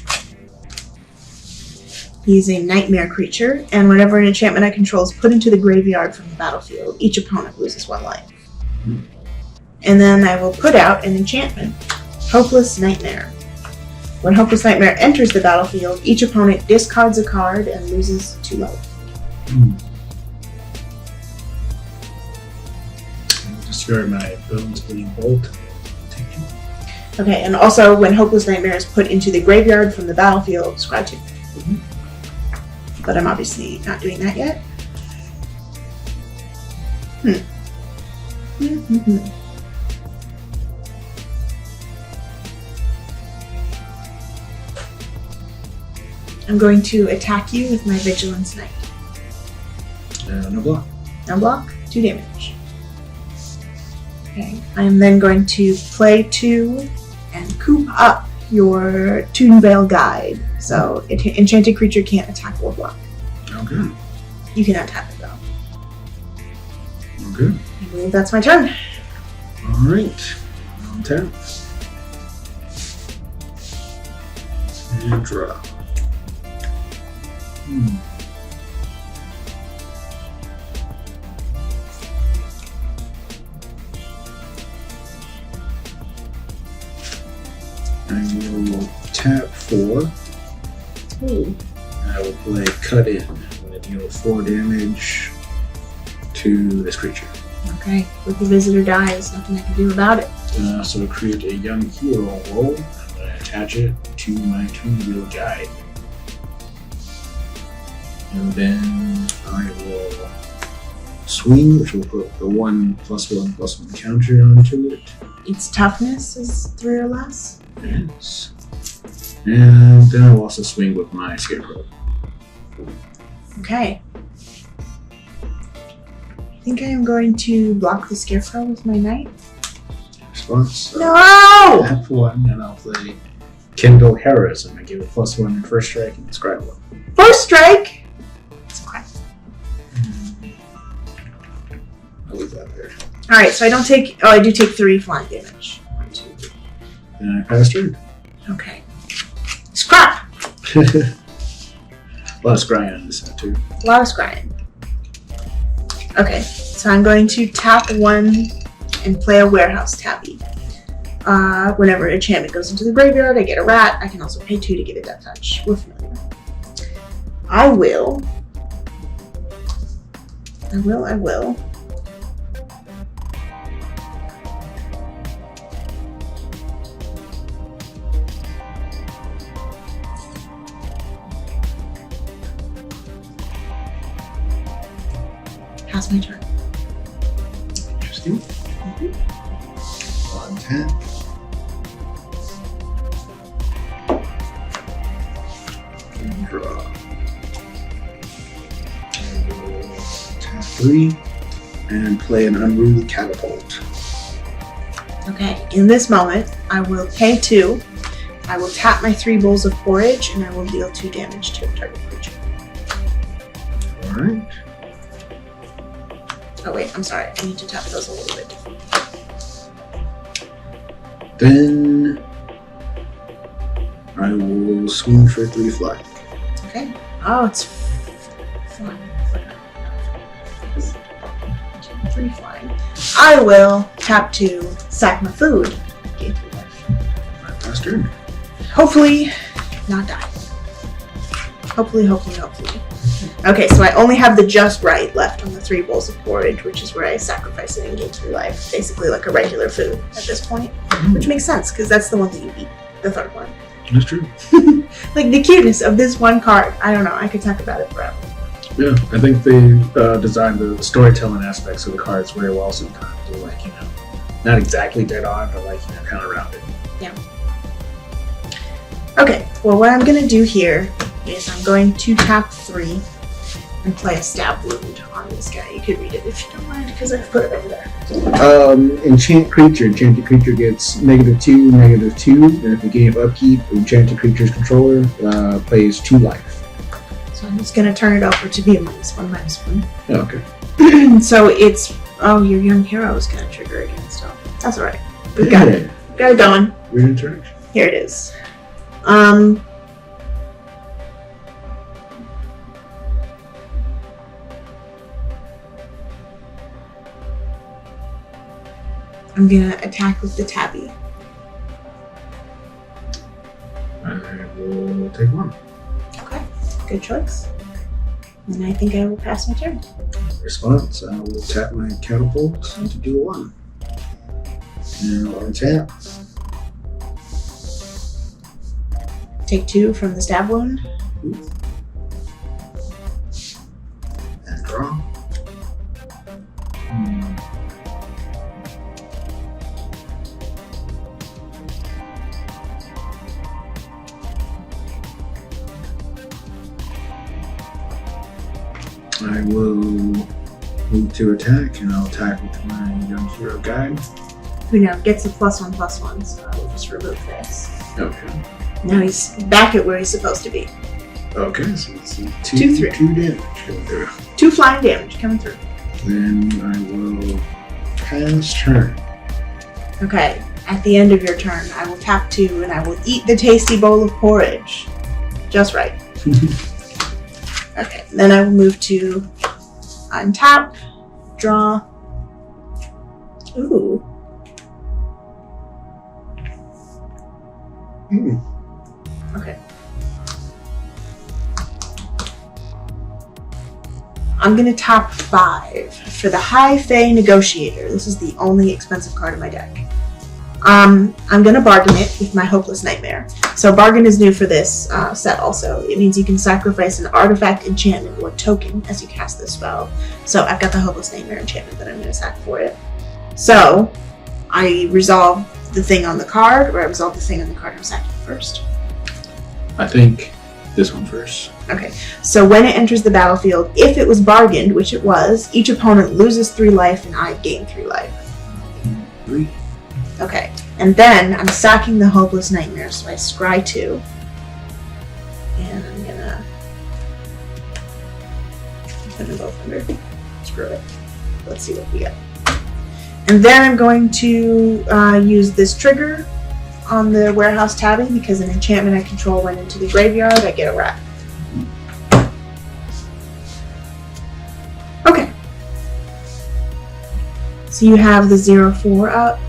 He's a nightmare creature, and whenever an enchantment I control is put into the graveyard from the battlefield, each opponent loses 1 life. And then I will put out an enchantment, Hopeless Nightmare. When Hopeless Nightmare enters the battlefield, each opponent discards a card and loses 2 life. Discard my Bone Splitting Bolt. Okay, and also when Hopeless Nightmare is put into the graveyard from the battlefield, scry 2. But I'm obviously not doing that yet. I'm going to attack you with my Vigilance Knight. No block. Now block, 2 damage. Okay, I'm then going to play 2 and coop up your Toonveil Guide. So, enchanted creature can't attack or block. Okay. You can untap it though. Okay. I believe that's my turn. Alright. Untap. And draw. I will tap 4. Ooh. I will play Cut In. I'm going to deal 4 damage to this creature. Okay, if the visitor dies, nothing I can do about it. So create a young hero roll. I'm going to attach it to my Toonveil Guide. And then I will swing, which will put the 1/1/1 counter onto it. Its toughness is 3 or less. Yes. And then I'll also swing with my Scarecrow. Okay. I think I am going to block the Scarecrow with my knight. Response. No! Tap 1, and I'll play Kindle Heroism. I give it +1 in first strike and scry 1. First strike! It's okay. I'll leave that there. Alright, so I don't take. Oh, I do take 3 flying damage. 1, 2, 3. And I pass turn. Okay. Scrap! A lot of scrying on this set too. A lot of scrying. Okay, so I'm going to tap 1 and play a Warehouse Tappy. Whenever an enchantment goes into the graveyard, I get a rat. I can also pay 2 to give it Death Touch. We're familiar. I will. Pass my turn. Interesting. On 10. And draw. 3 and play an Unruly Catapult. Okay, in this moment, I will pay 2. I will tap my 3 bowls of porridge, and I will deal 2 damage to a target creature. Alright. Oh wait, I'm sorry. I need to tap those a little bit. Then I will swing for 3 fly. Okay. Oh, it's flying. 3 flying. I will tap to sack my food. Gain 3 life. My last turn. Hopefully, not die. Hopefully. Okay, so I only have the just right left on the 3 bowls of porridge, which is where I sacrifice it and gain 3 life. Basically like a regular food at this point. Which makes sense, because that's the one that you eat. The 3rd one. That's true. Like the cuteness of this one card. I don't know, I could talk about it forever. Yeah, I think they designed the storytelling aspects of the cards very well sometimes. They're like, not exactly dead on, but like, kind of rounded. Yeah. Okay, well what I'm going to do here is I'm going to tap 3 and play a stab wound on this guy. You could read it if you don't mind, because I've put it over there. Enchant creature. Enchanted creature gets -2, -2. And at the beginning of upkeep, enchanted creature's controller plays 2 life. So I'm just going to turn it over to be a -1/-1. Oh, okay. So it's, oh, your young hero is going to trigger again still. That's alright. We've got it. Got it going. Weird interaction. Here it is. I'm gonna attack with the tabby. I will take 1. Okay, good choice. And I think I will pass my turn. Response, I will tap my catapult to do a 1. And I'll untap. Take 2 from the stab wound. And draw. I will move to attack, and I'll attack with my young hero guide. Who now gets a +1/+1, so I will just remove this. Okay. Now he's back at where he's supposed to be. Okay, so it's 2, 3. 2 damage coming through. 2 flying damage coming through. Then I will pass turn. Okay, at the end of your turn, I will tap 2 and I will eat the tasty bowl of porridge. Just right. Okay, then I will move to untap, draw. Ooh. Okay. I'm gonna tap 5 for the High Fae Negotiator. This is the only expensive card in my deck. I'm gonna bargain it with my Hopeless Nightmare. So bargain is new for this set also. It means you can sacrifice an artifact, enchantment, or token as you cast this spell. So I've got the Hopeless Nightmare enchantment that I'm gonna sack for it. So I resolve the thing on the card, or I resolve the thing on the card I'm sacking first. I think this one first. Okay, so when it enters the battlefield, if it was bargained, which it was, each opponent loses 3 life and I gain 3 life. 3. Okay, and then I'm sacking the Hopeless Nightmare, so I scry 2. And I'm gonna put them both under. Screw it. Let's see what we get. And then I'm going to use this trigger on the Warehouse Tabby, because an enchantment I control went into the graveyard, I get a rat. Okay. So you have the 0/4 up.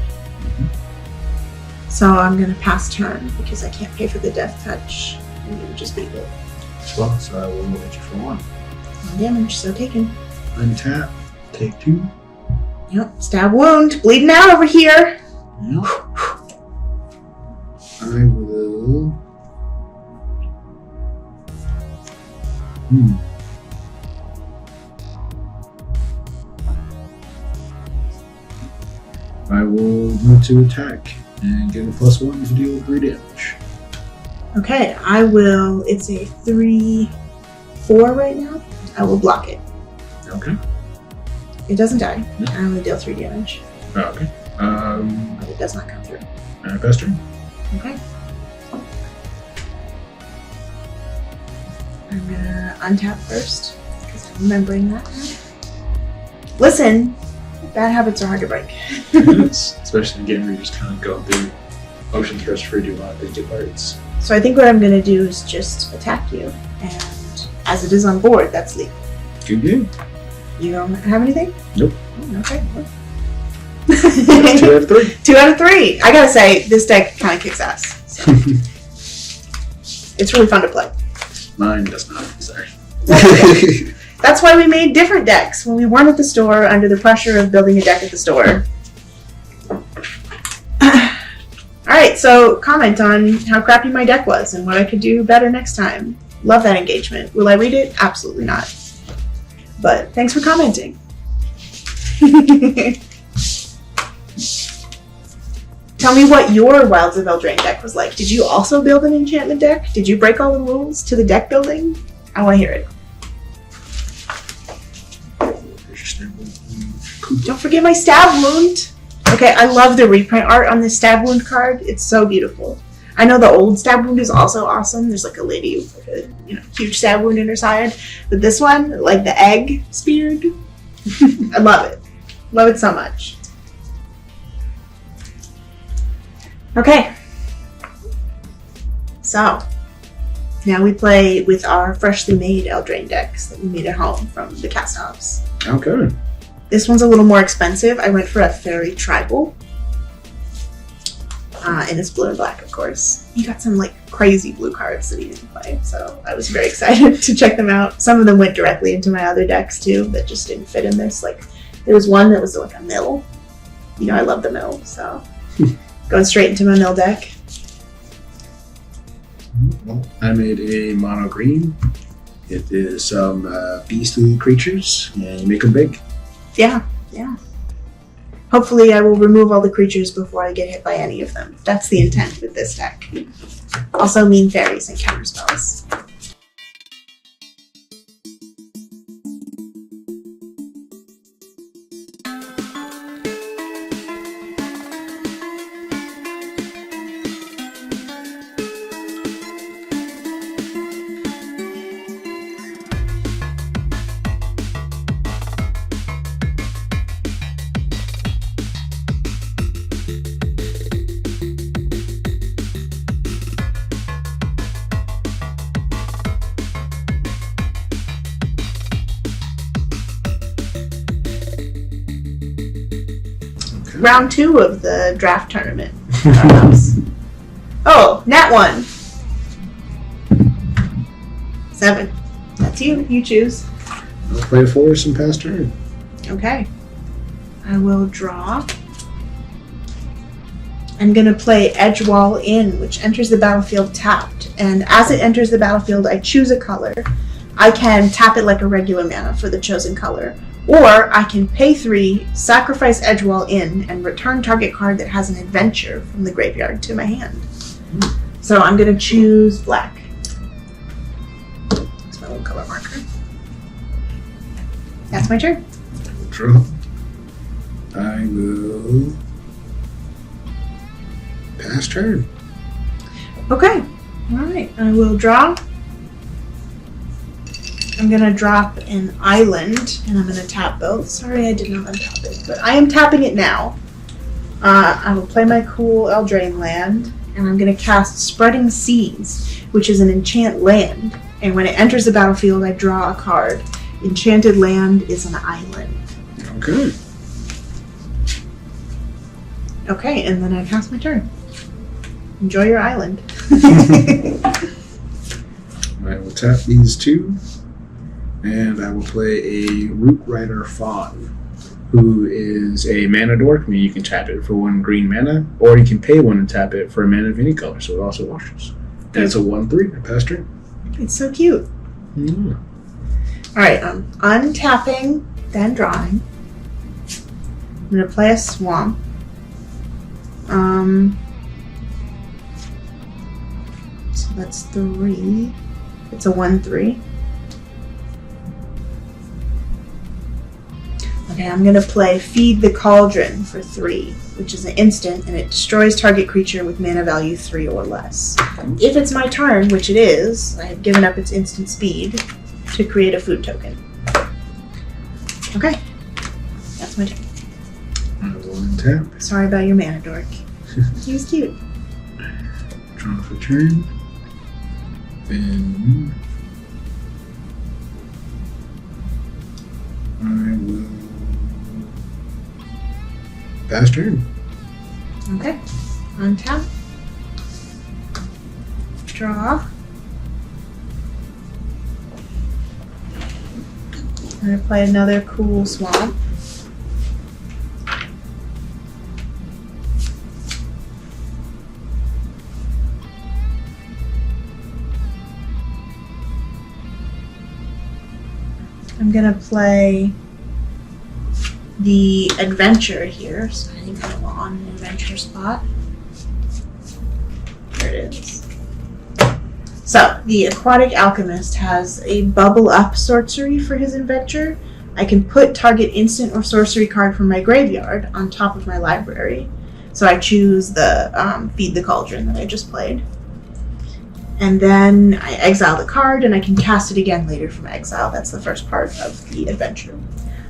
So I'm going to pass turn, because I can't pay for the Death Touch, and you would just beat it. Well, so I will hit you for 1. 1 damage, so taken. Untap, take 2. Yep, stab wound, bleeding out over here. Yep. I will. I will move to attack and get a +1 to deal 3 damage. Okay, I will, it's a 3/4 right now. I will block it. Okay. It doesn't die. I only deal 3 damage. Oh, okay. But it does not come through. Pass turn. Okay. I'm gonna untap first, because I'm remembering that now. Listen, bad habits are hard to break. Yes, especially again, where you're just kind of going through motion thrust for do a lot of big parts. So I think what I'm gonna do is just attack you, and as it is on board, that's legal. Good game. You don't have anything? Nope. Oh, okay. That's 2 out of 3. 2 out of 3. I gotta say, this deck kind of kicks ass. So. It's really fun to play. Mine does not. Sorry. That's why we made different decks when we weren't at the store under the pressure of building a deck at the store. Alright, so comment on how crappy my deck was and what I could do better next time. Love that engagement. Will I read it? Absolutely not. But thanks for commenting. Tell me what your Wilds of Eldraine deck was like. Did you also build an enchantment deck? Did you break all the rules to the deck building? I want to hear it. Don't forget my stab wound. Okay, I love the reprint art on this stab wound card. It's so beautiful. I know the old stab wound is also awesome. There's like a lady with like a huge stab wound in her side. But this one, like the egg speared, I love it. Love it so much. Okay. So, now we play with our freshly made Eldraine decks that we made at home from the cast-offs. Okay. This one's a little more expensive. I went for a fairy tribal. And it's blue and black, of course. He got some like crazy blue cards that he didn't play, so I was very excited to check them out. Some of them went directly into my other decks too that just didn't fit in this. Like there was one that was like a mill. You know I love the mill, so going straight into my mill deck. Well, I made a mono green. It is some beastly creatures, and you make them big. Yeah. Hopefully I will remove all the creatures before I get hit by any of them. That's the intent with this deck. Also mean fairies and counter spells. Round 2 of the draft tournament at our house. Oh, nat 1. 7. That's you. You choose. I'll play a forest and pass turn. Okay. I will draw. I'm going to play Edgewall In, which enters the battlefield tapped. And as it enters the battlefield, I choose a color. I can tap it like a regular mana for the chosen color. Or I can pay 3, sacrifice Edgewall In, and return target card that has an adventure from the graveyard to my hand. So I'm going to choose black. That's my little color marker. That's my turn. Draw. I will pass turn. Okay. Alright. I will draw. I'm going to drop an island, and I'm going to tap both. Sorry I did not untap it, but I am tapping it now. I will play my cool Eldraine land, and I'm going to cast Spreading Seas, which is an enchant land. And when it enters the battlefield, I draw a card. Enchanted land is an island. Okay. Okay, and then I pass my turn. Enjoy your island. I will tap these 2. And I will play a Root Rider Fawn, who is a mana dork. I mean, you can tap it for 1 green mana, or you can pay 1 and tap it for a mana of any color, so it also washes. And it's a 1/3. I passed turn. It's so cute. Yeah. Alright, I'm untapping, then drawing. I'm going to play a swamp. So that's 3. It's a 1/3. Okay, I'm gonna play Feed the Cauldron for 3, which is an instant, and it destroys target creature with mana value 3 or less. If it's my turn, which it is, I have given up its instant speed to create a food token. Okay, that's my turn. I will untap. Sorry about your mana dork. He was cute. Draw for turn. Then I will pass turn. Okay, untap. Draw. I'm gonna play another cool swamp. I'm gonna play the adventure here, so I think I'm on an adventure spot. There it is. So, the Aquatic Alchemist has a bubble up sorcery for his adventure. I can put target instant or sorcery card from my graveyard on top of my library. So I choose the Feed the Cauldron that I just played. And then I exile the card and I can cast it again later from exile. That's the first part of the adventure.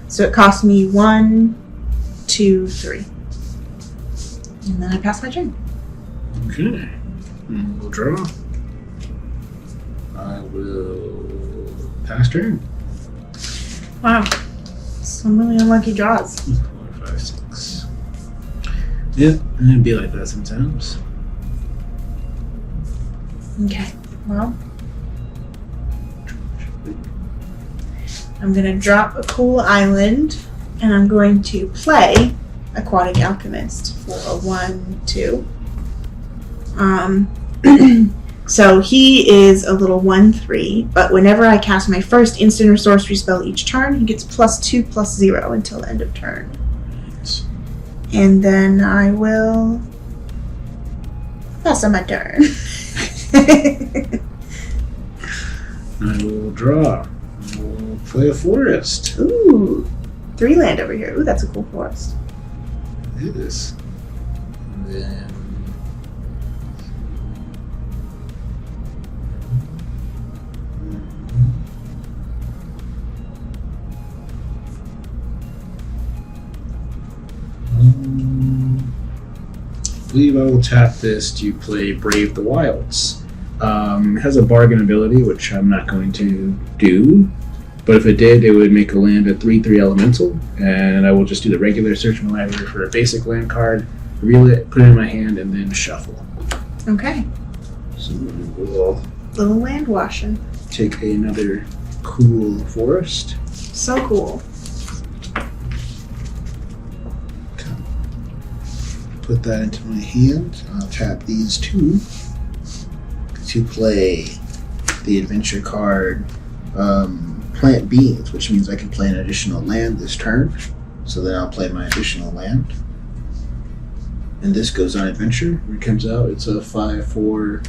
So it costs me 1, 2, 3. And then I pass my turn. Okay. And we'll draw. I will pass turn. Wow. Some really unlucky draws. 4, 5, 6. Yeah, it'd be like that sometimes. Okay, well, I'm going to drop a cool island, and I'm going to play Aquatic Alchemist for a 1, 2. So he is a little 1/3, but whenever I cast my first instant or sorcery spell each turn, he gets +2/+0 until end of turn. And then I will pass on my turn. I will draw. We'll play a forest. Ooh, 3 land over here. Ooh, that's a cool forest. It is. And then I believe I will tap this to play Brave the Wilds. It has a bargain ability, which I'm not going to do. But if it did, it would make a land a 3/3 elemental, and I will just do the regular search my library for a basic land card, reveal it, put it in my hand, and then shuffle. Okay. So we'll Little land washing. take another cool forest. So cool. Put that into my hand. I'll tap these 2 to play the adventure card Plant Beings, which means I can play an additional land this turn. So then I'll play my additional land. And this goes on adventure. When it comes out, it's a 5/4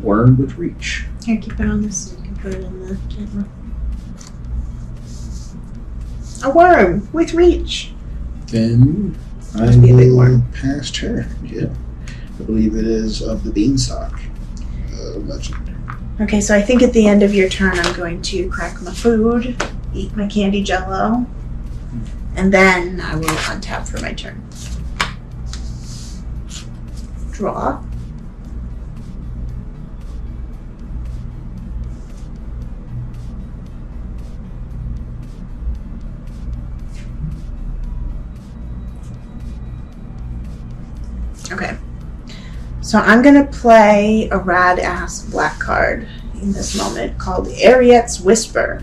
worm with reach. Here, keep it on this so you can put it in the camera. A worm with reach. Then I Must be a big will worm. pass turn. Yeah. I believe it is of the Beanstalk legend. Okay, so I think at the end of your turn, I'm going to crack my food, eat my candy jello, and then I will untap for my turn. Draw. Okay. So I'm going to play a rad-ass black card in this moment called Ariet's Whisper.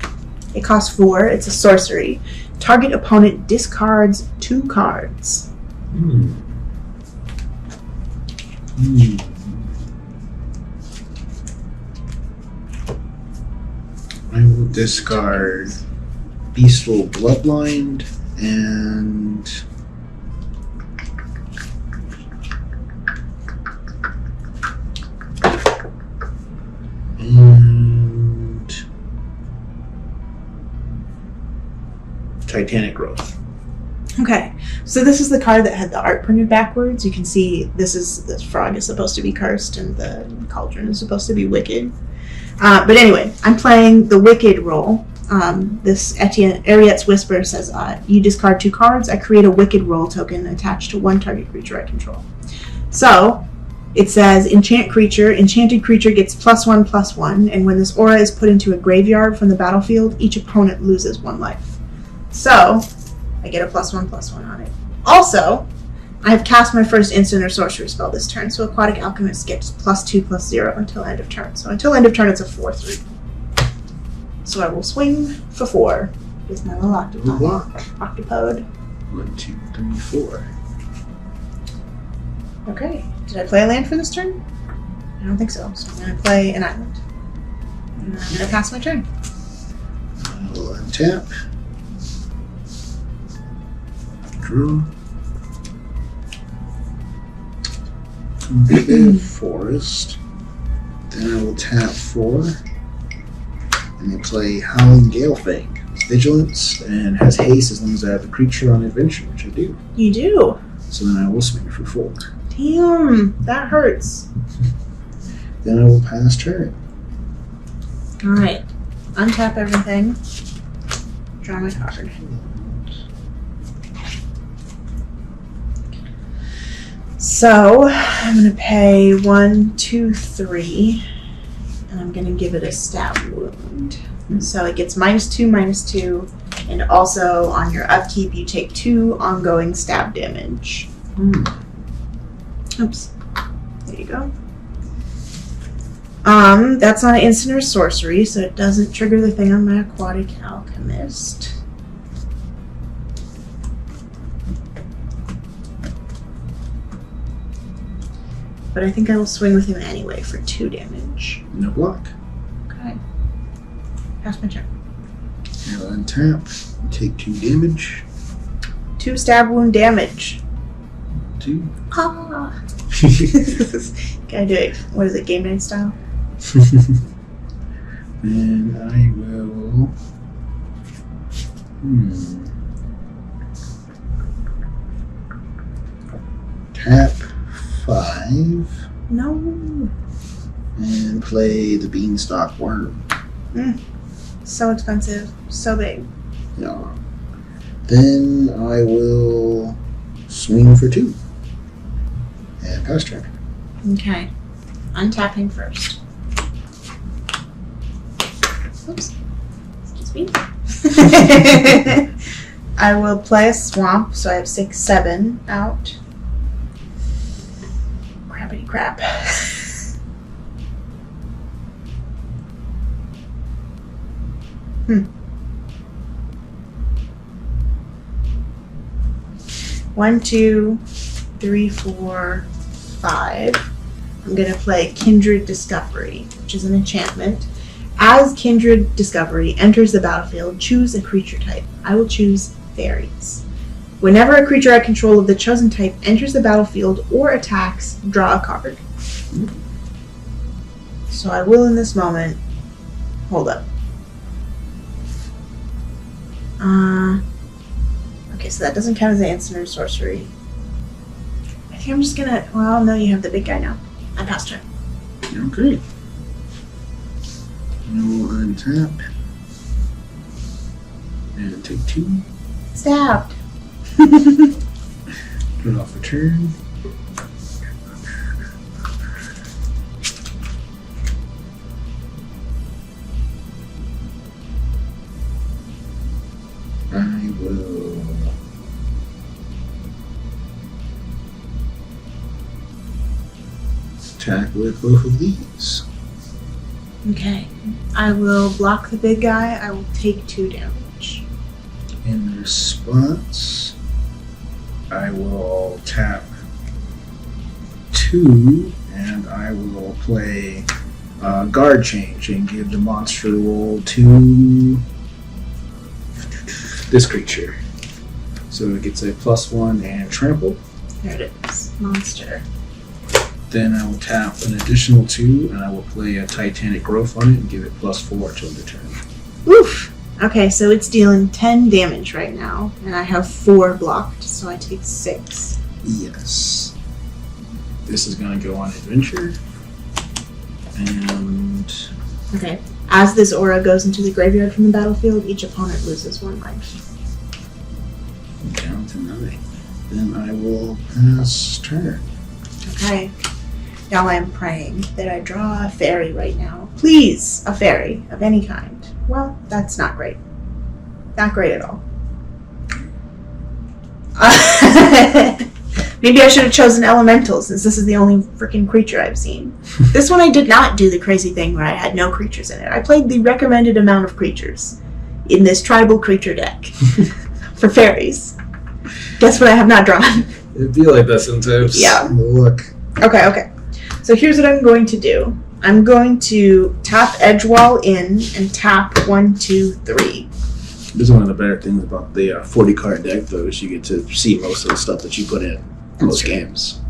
It costs 4. It's a sorcery. Target opponent discards 2 cards. I will discard Beastful Bloodline and Titanic Growth. Okay, so this is the card that had the art printed backwards. You can see this frog is supposed to be cursed and the cauldron is supposed to be wicked. But anyway, I'm playing the wicked role. This Ariette's Whisper says, you discard 2 cards. I create a wicked role token attached to 1 target creature I control. So it says, enchant creature. Enchanted creature gets +1/+1, and when this aura is put into a graveyard from the battlefield, each opponent loses 1 life. So I get a +1/+1 on it. Also, I have cast my first instant or sorcery spell this turn, so Aquatic Alchemist gets +2/+0 until end of turn. So until end of turn, it's a 4/3. So I will swing for 4 with my little octopode. 1, 2, 3, 4. Okay. Did I play a land for this turn? I don't think so. So I'm going to play an island. And I'm going to pass my turn. I will untap. Draw. Forest. Then I will tap 4. And then play Howling Galefang. It's vigilance and has haste as long as I have a creature on adventure, which I do. You do? So then I will swing for 4. Damn, that hurts. Then I will pass turn. Alright. Untap everything. Draw my card. So, I'm going to pay 1, 2, 3. And I'm going to give it a stab wound. So it gets -2/-2, and also on your upkeep you take 2 ongoing stab damage. Oops. There you go. That's not an instant or sorcery, so it doesn't trigger the thing on my Aquatic Alchemist. But I think I will swing with him anyway for 2 damage. No block. Okay. Pass my turn. I'll untap. Take 2 damage. 2 stab wound damage. 2. Ah! Can I do it? What is it, game night style? And I will. Tap 5. No. And play the Beanstalk Worm. So expensive. So big. Yeah. Then I will swing for 2. And pass turn. Okay. Untapping first. Oops. Excuse me. I will play a swamp, so I have 6, 7 out. Crappity crap. One, 2, 3, 4, 5. I'm going to play Kindred Discovery, which is an enchantment. As Kindred Discovery enters the battlefield, choose a creature type. I will choose fairies. Whenever a creature I control of the chosen type enters the battlefield or attacks, draw a card. So I will in this moment. Hold up. Okay, so that doesn't count as an instant or sorcery. I think I'm just gonna. Well, no, you have the big guy now. I passed turn. Okay. I will untap. And take 2. Stabbed. Put off a turn. I will attack with both of these. Okay. I will block the big guy. I will take 2 damage. In response, I will tap 2, and I will play Guard Change and give the monster roll to this creature. So it gets a +1 and trample. There it is. Monster. Then I will tap an additional 2, and I will play a Titanic Growth on it and give it +4 till the turn. Oof! Okay, so it's dealing 10 damage right now, and I have 4 blocked, so I take 6. Yes. This is going to go on adventure. And Okay. As this aura goes into the graveyard from the battlefield, each opponent loses 1 life. Down to 9. Then I will pass turn. Okay. Now I'm praying that I draw a fairy right now. Please, a fairy of any kind. Well, that's not great. Not great at all. Maybe I should have chosen elemental since this is the only freaking creature I've seen. This one I did not do the crazy thing where I had no creatures in it. I played the recommended amount of creatures in this tribal creature deck for fairies. Guess what I have not drawn? it'd be like that sometimes. Yeah. Look. Okay. So here's what I'm going to do. I'm going to tap Edgewall in and tap 1, 2, 3. This is one of the better things about the 40 card deck, though, is you get to see most of the stuff that you put in most games.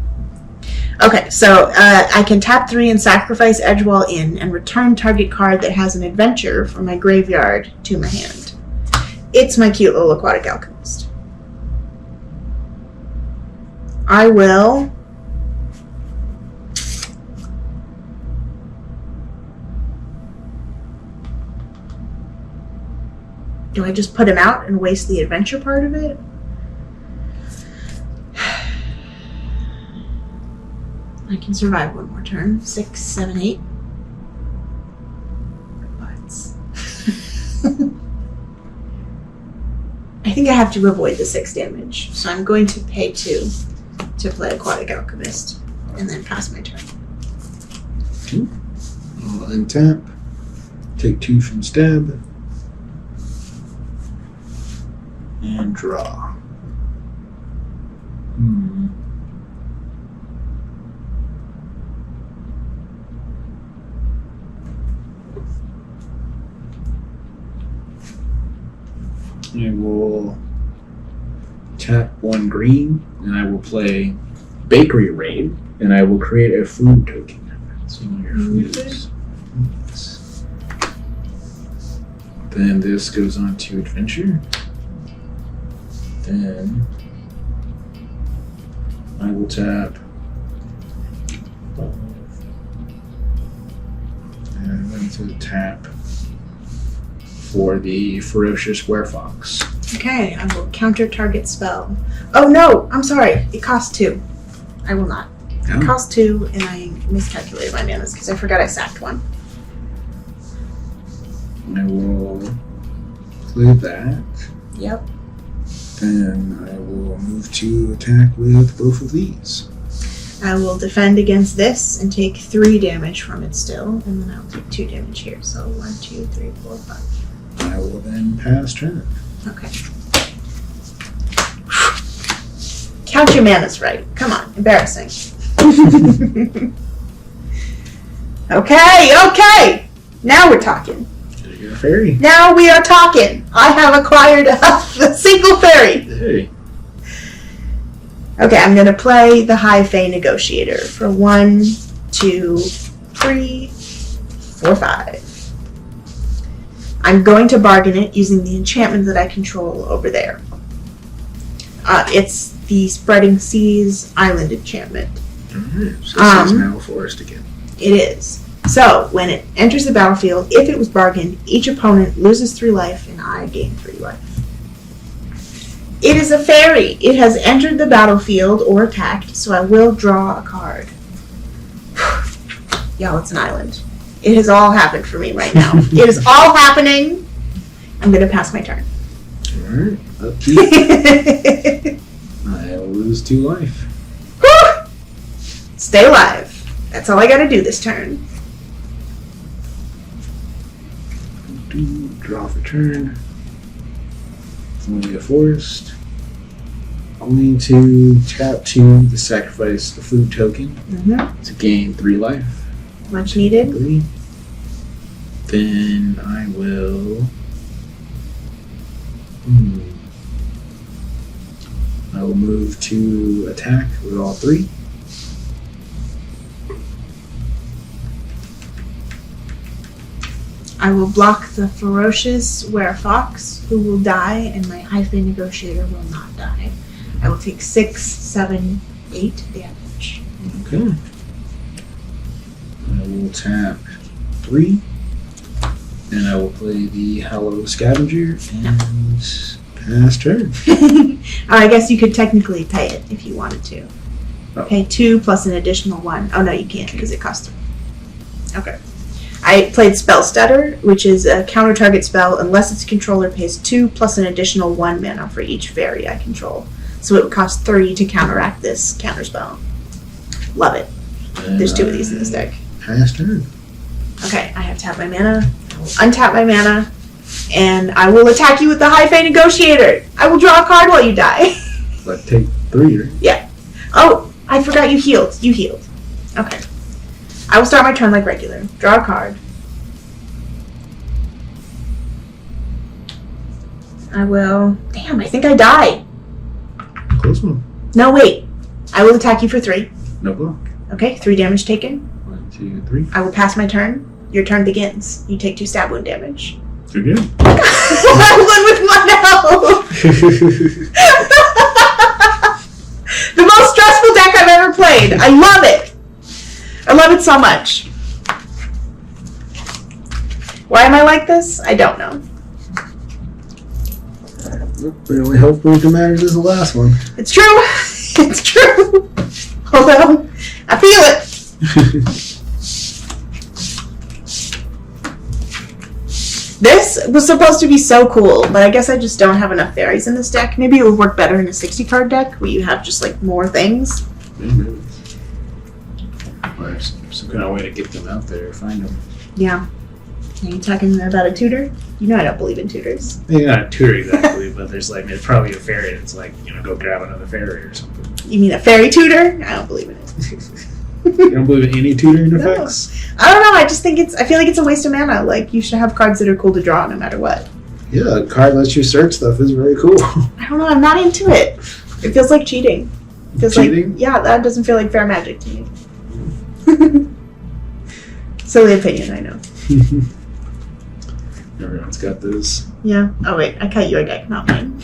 Okay, so I can tap 3 and sacrifice Edgewall in and return target card that has an adventure from my graveyard to my hand. It's my cute little Aquatic Alchemist. I will... Do I just put him out and waste the adventure part of it? I can survive 1 more turn. 6, 7, 8. Butts. I think I have to avoid the 6 damage, so I'm going to pay 2 to play Aquatic Alchemist and then pass my turn. I'll untap. Take 2 from stab. And draw. I will tap 1 green, and I will play Bakery Raid, and I will create a food token. So your food is. Then this goes on to adventure. Then I will tap. And I'm going to tap for the Ferocious Werefox. Okay, I will counter target spell. Oh no, I'm sorry. It costs 2. I will not. It costs 2, and I miscalculated my manas because I forgot I sacked 1. I will play that. Yep. Then I will move to attack with both of these. I will defend against this and take 3 damage from it still, and then I'll take 2 damage here. So 1, 2, 3, 4, 5. I will then pass turn. Okay. Count your manas right. Come on, embarrassing. Okay. Now we're talking. Did I get a fairy? Now we are talking. I have acquired a single fairy. Hey. Okay, I'm going to play the High Fae Negotiator for 1, 2, 3, 4, 5. I'm going to bargain it using the enchantment that I control over there. It's the Spreading Seas Island enchantment. Alright, so this is now forest again. It is. So, when it enters the battlefield, if it was bargained, each opponent loses 3 life and I gain 3 life. It is a fairy. It has entered the battlefield or attacked, so I will draw a card. Y'all, it's an island. It has all happened for me right now. It is all happening. I'm going to pass my turn. Alright, upkeep. I will lose 2 life. Whew! Stay alive. That's all I got to do this turn. Draw for turn. It's only a forest. Going to tap 2 to sacrifice the food token to gain 3 life. Much needed. 3. Then I will. I will move to attack with all 3. I will block the ferocious werefox, who will die, and my hyphen negotiator will not die. I will take 6, 7, 8 damage. Okay. I will tap 3, and I will play the Hollow Scavenger and pass turn. I guess you could technically pay it if you wanted to. Oh. Pay 2 plus an additional 1. Oh no, you can't because it costs 3. Okay. I played Spell Stutter, which is a counter target spell unless its controller pays 2 plus an additional 1 mana for each fairy I control. So it would cost 3 to counteract this counter spell. Love it. And There's 2 of these in this deck. Pass turn. Okay, I have tapped my mana. I will untap my mana, and I will attack you with the High Fey Negotiator. I will draw a card while you die. But take 3, right? Yeah. Oh, I forgot you healed. You healed. Okay. I will start my turn like regular. Draw a card. I will... Damn, I think I died. Close one. No, wait. I will attack you for 3. No block. Okay, 3 damage taken. 1, 2, 3. I will pass my turn. Your turn begins. You take 2 stab wound damage. You're good. I won with 1 health! The most stressful deck I've ever played. I love it. I love it so much. Why am I like this? I don't know. The only health point that matters is the last one. It's true. It's true. Although, I feel it. This was supposed to be so cool, but I guess I just don't have enough fairies in this deck. Maybe it would work better in a 60-card deck where you have just, like, more things. Maybe. Or there's some kind of way to get them out there, find them. Yeah. Are you talking about a tutor? You know I don't believe in tutors. Maybe not a tutor exactly, but there's like, there's probably a fairy that's like, go grab another fairy or something. You mean a fairy tutor? I don't believe in it. You don't believe in any tutoring No. effects? I don't know. I just think I feel like it's a waste of mana. Like, you should have cards that are cool to draw no matter what. Yeah, a card lets you search stuff is very cool. I don't know. I'm not into it. It feels like cheating. It feels Cheating? like, yeah, that doesn't feel like fair magic to me. Silly opinion, I know. Everyone's got those. Yeah. Oh, wait. I cut your deck, not mine.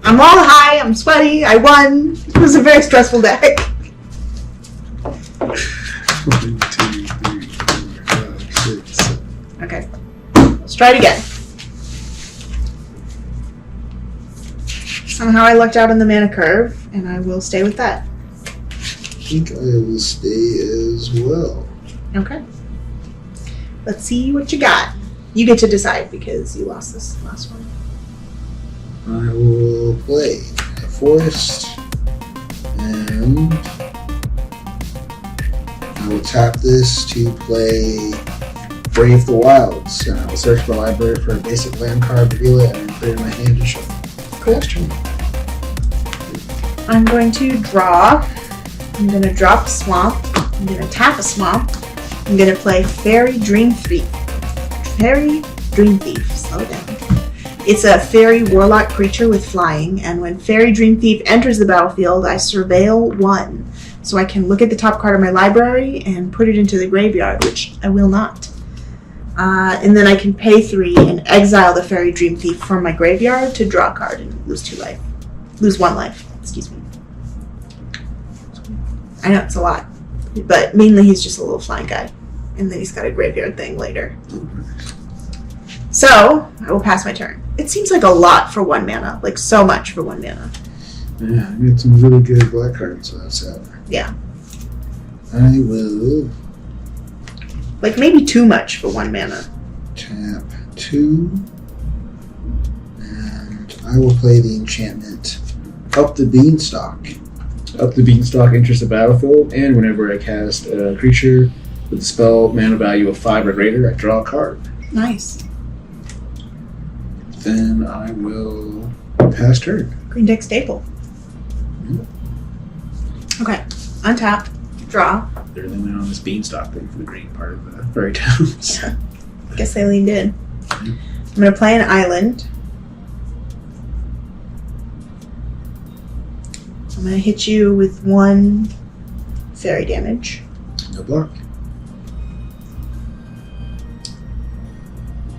I'm all high. I'm sweaty. I won. It was a very stressful deck. 1, 2, 3, 4, 5, 6, 7. Okay. Let's try it again. Somehow I lucked out on the mana curve, and I will stay with that. I think I will stay as well. Okay. Let's see what you got. You get to decide because you lost this last one. I will play a forest, and I will tap this to play Brave the Wilds, and I will search the library for a basic land card, reveal it, and put it in my hand and shuffle. Cool. I'm going to draw. I'm going to drop a swamp. I'm going to tap a swamp. I'm going to play Fairy Dream Thief. Fairy Dream Thief. Slow down. It's a fairy warlock creature with flying, and when Fairy Dream Thief enters the battlefield, I surveil 1. So I can look at the top card of my library and put it into the graveyard, which I will not. And then I can pay 3 and exile the Fairy Dream Thief from my graveyard to draw a card and lose 2 life. Lose 1 life. Excuse me. I know, it's a lot. But mainly he's just a little flying guy. And then he's got a graveyard thing later. So, I will pass my turn. It seems like a lot for 1 mana. Like, so much for 1 mana. Yeah, I got some really good black cards on that set. Yeah. I will Like, maybe too much for 1 mana. tap 2, and I will play the enchantment Up the Beanstalk. Up the Beanstalk enters the battlefield, and whenever I cast a creature with the spell mana value of 5 or greater, I draw a card. Nice. Then I will pass turn. Green deck staple. Okay. Untap. Draw. They're leaning on this beanstalk thing for the green part of the fairy towns. Guess they leaned in. I'm going to play an island. I'm going to hit you with 1 fairy damage. No block.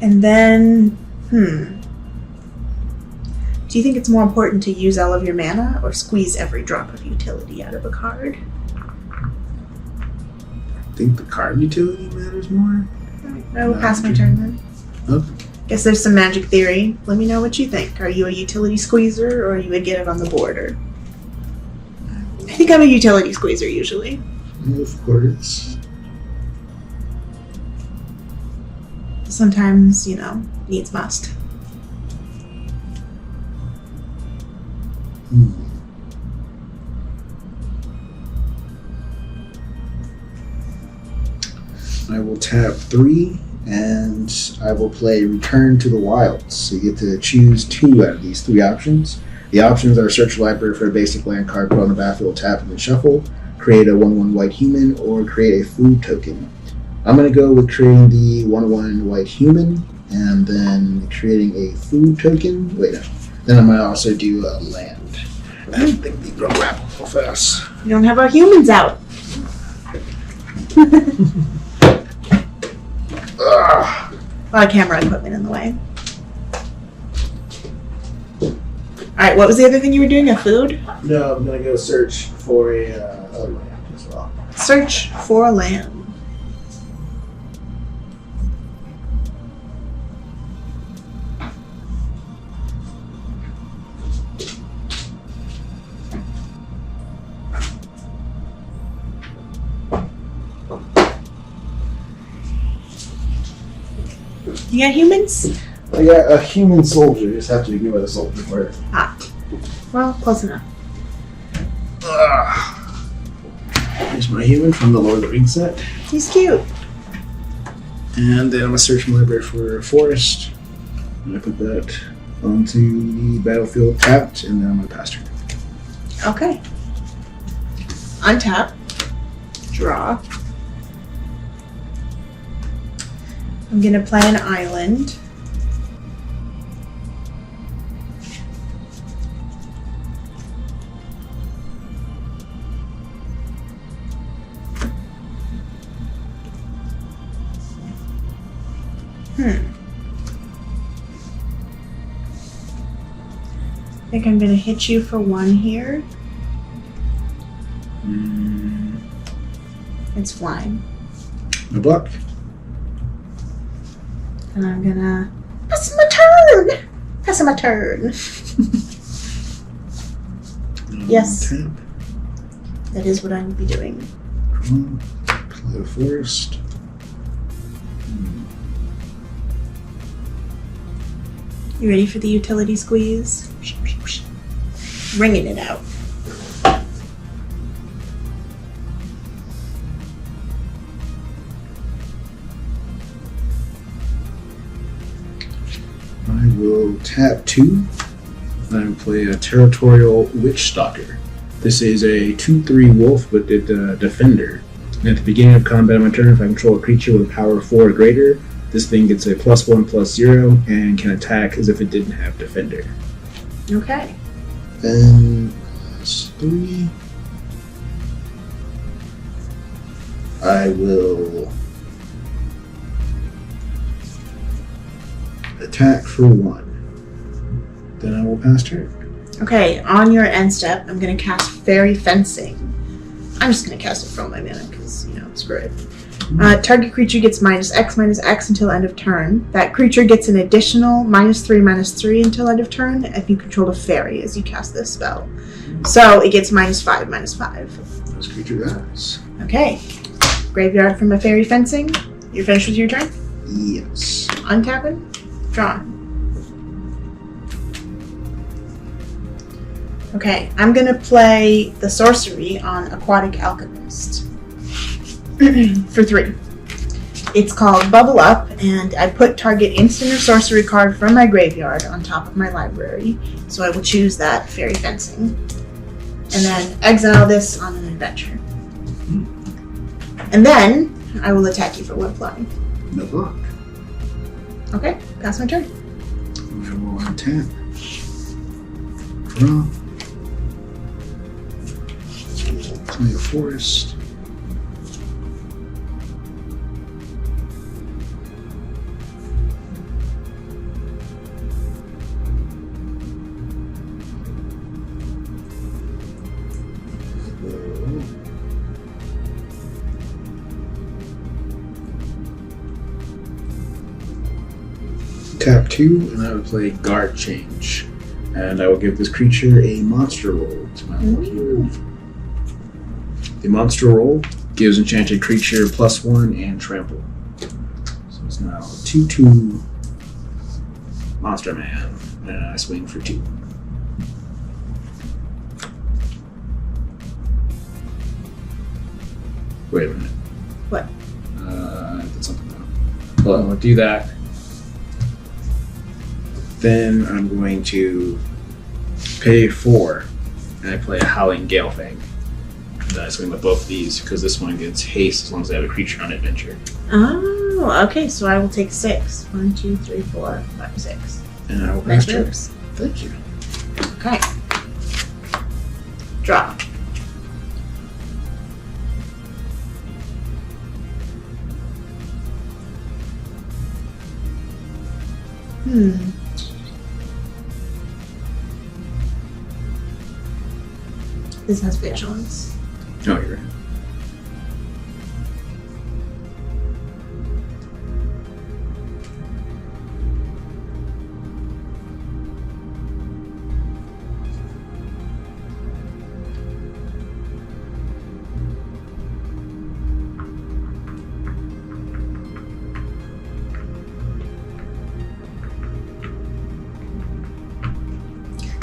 And then, do you think it's more important to use all of your mana or squeeze every drop of utility out of a card? I think the card utility matters more. I will pass my turn then. Okay. Guess there's some magic theory. Let me know what you think. Are you a utility squeezer or are you a get it on the border? I think I'm a utility squeezer usually. Of course. Sometimes, needs must. I will tap 3, and I will play Return to the Wilds. So you get to choose 2 out of these 3 options. The options are search library for a basic land card, put on the battlefield, tap, and then shuffle, create a 1/1 white human, or create a food token. I'm going to go with creating the 1/1 white human, and then creating a food token. Wait, no. Then I'm going to also do a land. I don't think these will wrap real fast. We don't have our humans out. Ugh. A lot of camera equipment in the way. Alright, what was the other thing you were doing? A food? No, I'm going to go search for a land as well. Search for a land. You got humans? I got a human soldier. You just have to ignore the soldier part. Well, close enough. Here's my human from the Lord of the Rings set. He's cute. And then I'm going to search my library for a forest. I'm going to put that onto the battlefield tapped, and then I'm going to pass turn. Okay. Untap. Draw. I'm gonna play an island. I think I'm gonna hit you for 1 here. It's flying. No block. And I'm gonna pass my turn. Pass my turn. Yes. Tap. That is what I would be doing. Play the forest. You ready for the utility squeeze? Wringing it out. I will tap 2 and play a Territorial Witch Stalker. This is a 2/3 wolf, but it's a defender. And at the beginning of combat on my turn, if I control a creature with a power of 4 or greater, this thing gets a +1/+0 and can attack as if it didn't have defender. Okay. Then +3. I will attack for 1. Then I will pass turn. Okay, on your end step, I'm going to cast Fairy Fencing. I'm just going to cast it from my mana because, screw it. Target creature gets -X/-X until end of turn. That creature gets an additional -3/-3 until end of turn if you control a fairy as you cast this spell. So it gets -5/-5. This creature dies. Okay. Graveyard from a Fairy Fencing. You're finished with your turn? Yes. Untapping. Draw. Okay, I'm gonna play the sorcery on Aquatic Alchemist for 3. It's called Bubble Up, and I put target instant or sorcery card from my graveyard on top of my library. So I will choose that Fairy Fencing. And then exile this on an adventure. And then I will attack you for 1 flying. No block. Okay, pass my turn. I will untap. Draw. Play a forest. Tap 2, and I would play Guard Change. And I will give this creature a monster roll to my little human. The monster roll gives enchanted creature +1 and trample. So it's now 2/2 Monster Man. And I swing for 2. Wait a minute. What? I did something wrong. Well, I'll do that. Then I'm going to pay 4, and I play a Howling Gale Fang. And then I swing with both of these, because this one gets haste as long as I have a creature on adventure. Oh, okay, so I will take 6. 1, 2, 3, 4, 5, 6. And I will pass Nice turn. moves. thank you. Okay. Draw. This has vigilance. Oh, you're right.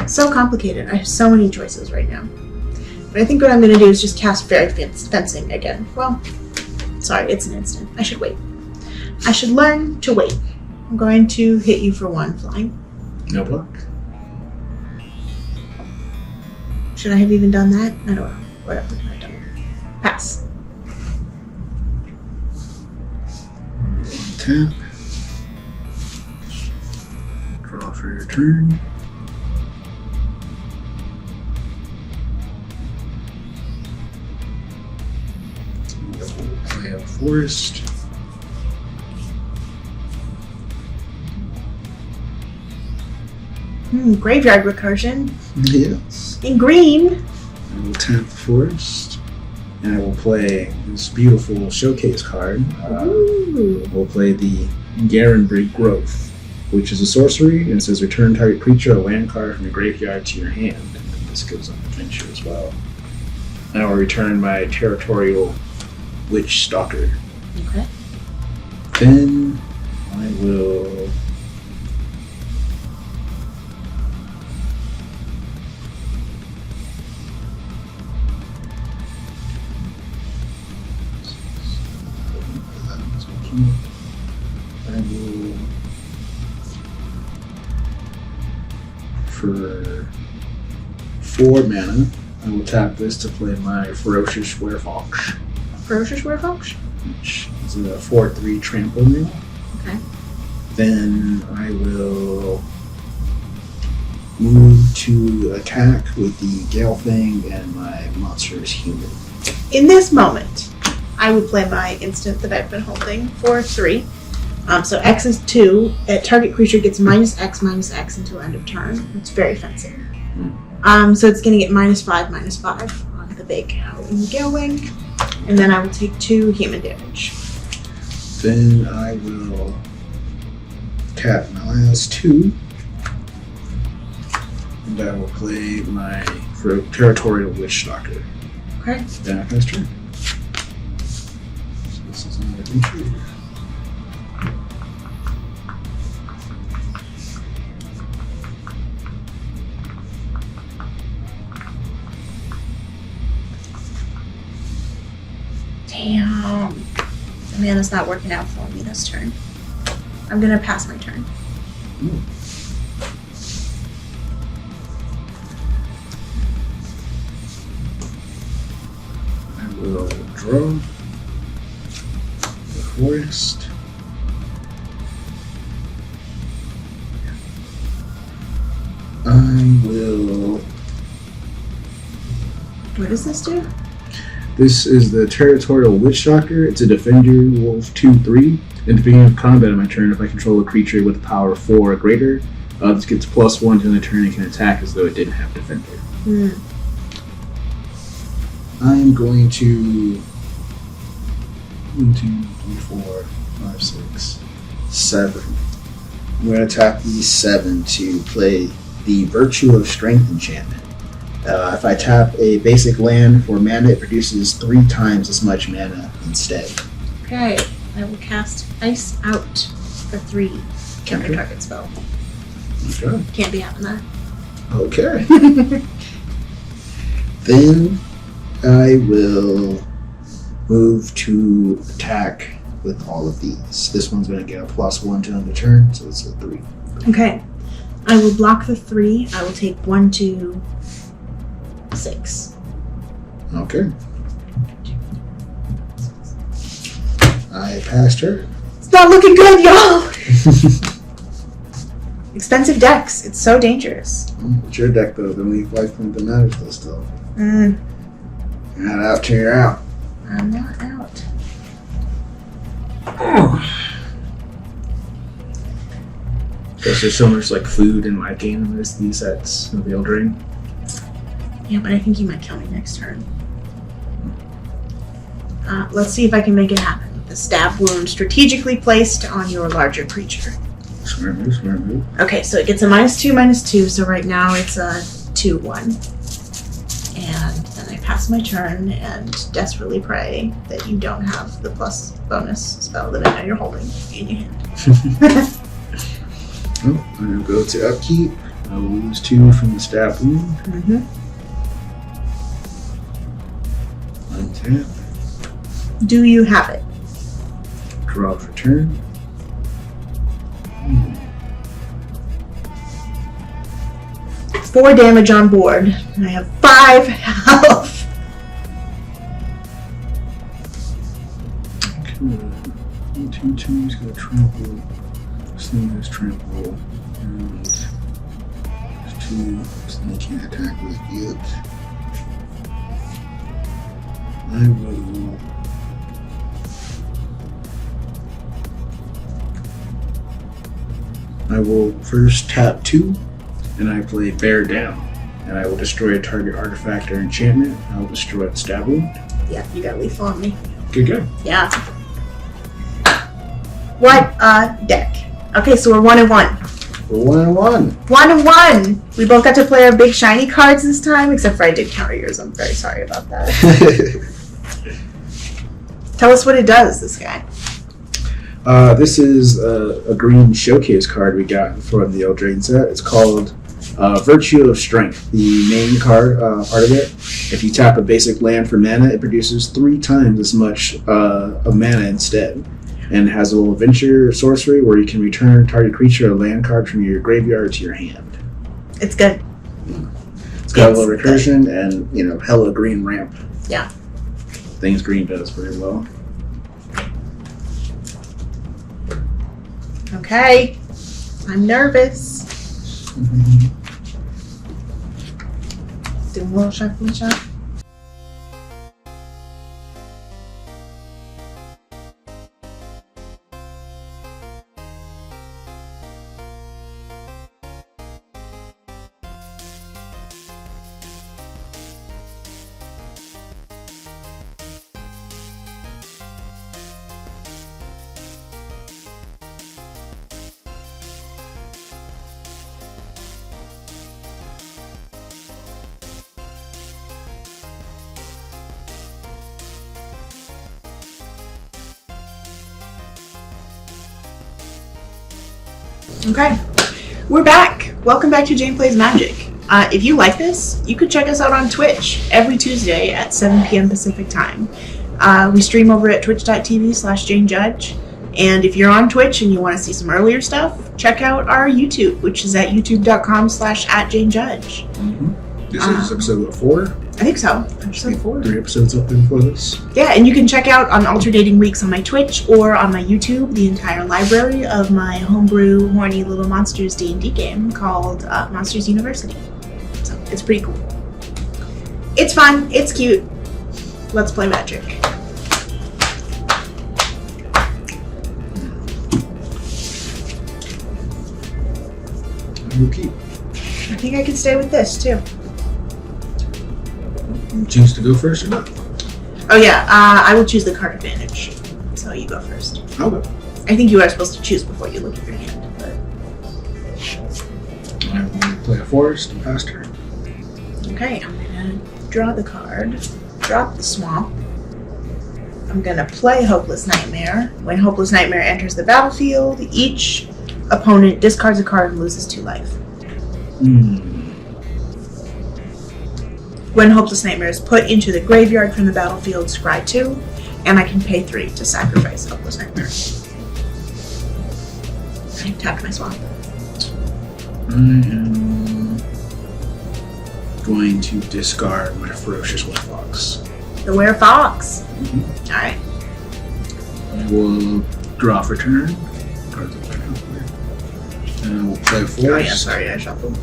So complicated. I have so many choices right now. But I think what I'm going to do is just cast Fairy Fencing again. Well, sorry, it's an instant. I should wait. I should learn to wait. I'm going to hit you for 1 flying. No block. Should I have even done that? I don't know. Whatever. I don't. Pass. Tap. Draw for your turn. Play a forest. Graveyard Recursion. Yes. In green. I will tap the forest. And I will play this beautiful showcase card. Ooh. We'll play the Garenbrig Growth, which is a sorcery, and it says return target creature or land card from your graveyard to your hand. And then this goes on adventure as well. And I will return my Territorial Witch Stalker. Okay. Then I will for 4 mana, I will tap this to play my Ferocious Werewolf, Ferocious Werewolf? which is a 4/3 trample now. Okay. Then I will move to attack with the Gale Fang and my monster is human. In this moment, I would play my instant that I've been holding for 3. So X is 2. Target creature gets -X until end of turn. It's very fancy. So it's going to get -5/-5 on the big Howling Gale Wing. And then I will take 2 human damage. Then I will tap my last 2. And I will play my Territorial Witch Stalker. Okay. Then I pass turn. So this is an adventure. Damn. The mana's not working out for me this turn. I'm going to pass my turn. I will draw the forest. I will. What does this do? This is the Territorial Witch Stalker. It's a Defender Wolf 2/3. At the beginning of combat on my turn, if I control a creature with a power of 4 or greater, this gets +1 to the turn and can attack as though it didn't have Defender. I'm going to 1, 2, 3, 4, 5, 6, 7. I'm going to tap these 7 to play the Virtue of Strength enchantment. If I tap a basic land for mana, it produces 3 times as much mana instead. Okay, I will cast Ice Out for 3. Counter Okay. target spell. Okay. Can't be having that. Okay. Then I will move to attack with all of these. This one's going to get a +1 to end the turn, so it's a 3. Okay, I will block the 3. I will take 1, 2, 6. Okay. I passed her. It's not looking good, y'all! Expensive decks. It's so dangerous. It's your deck, though. The only life point that matters, though, still. Mm, You're not out till you're out. I'm not out. Guess there's so much like food in my game in these sets of the Eldraine. Yeah, but I think you might kill me next turn. Let's see if I can make it happen. The stab wound strategically placed on your larger creature. Smart move, smart move. Okay, so it gets a -2/-2, so right now it's a 2/1. And then I pass my turn and desperately pray that you don't have the plus bonus spell that I know you're holding in your hand. Oh, I'm going to go to upkeep. I will lose 2 from the stab wound. Mm-hmm. Untap. Do you have it? Draw for turn. 4 damage on board, and I have 5 health. Okay. 2/2 is going to trample. Sling is trample. And 2, so they can't attack with it. I will first tap 2, and I play Bear Down, and I will destroy a target artifact or enchantment. I will destroy the stab wound. Yeah, you got lethal on me. Good go. Yeah. What a deck. Okay, so we're 1-1. We're 1-1. 1-1. We both got to play our big shiny cards this time, except for I did counter yours. I'm very sorry about that. Tell us what it does, this guy. This is a green showcase card we got from the Eldraine set. It's called Virtue of Strength. The main card, part of it, if you tap a basic land for mana, it produces 3 times as much of mana instead. And it has a little adventure sorcery where you can return target creature or land card from your graveyard to your hand. It's good. It's got a little recursion and, hella green ramp. Yeah. Things green does very well. Okay. I'm nervous. Do a little shuffle shot. Okay, we're back. Welcome back to Jane Plays Magic. If you like this, you could check us out on Twitch every Tuesday at 7 p.m. Pacific time. We stream over at twitch.tv/Jane Judge. And if you're on Twitch and you want to see some earlier stuff, check out our YouTube, which is at youtube.com/@JaneJudge. This is episode 4. I think so. Episode 4. 3 episodes up there before this. Yeah, and you can check out on alternating weeks on my Twitch or on my YouTube the entire library of my homebrew horny little monsters D&D game called Monsters University. So it's pretty cool. It's fun. It's cute. Let's play Magic. I will keep. I think I can stay with this too. You choose to go first or not? Oh yeah, I will choose the card advantage. So you go first. I'll go. I think you are supposed to choose before you look at your hand, but I will play a forest and pass turn. Okay, I'm gonna draw the card, drop the swamp. I'm gonna play Hopeless Nightmare. When Hopeless Nightmare enters the battlefield, each opponent discards a card and loses 2 life. When Hopeless Nightmare is put into the graveyard from the battlefield, scry 2, and I can pay 3 to sacrifice Hopeless Nightmare. I tapped my swamp. I am going to discard my Ferocious Werewolf. The Werefox. Mm-hmm. Alright. I will draw for turn. Cards up there. And I will play forest. Oh yeah, sorry, I shuffled.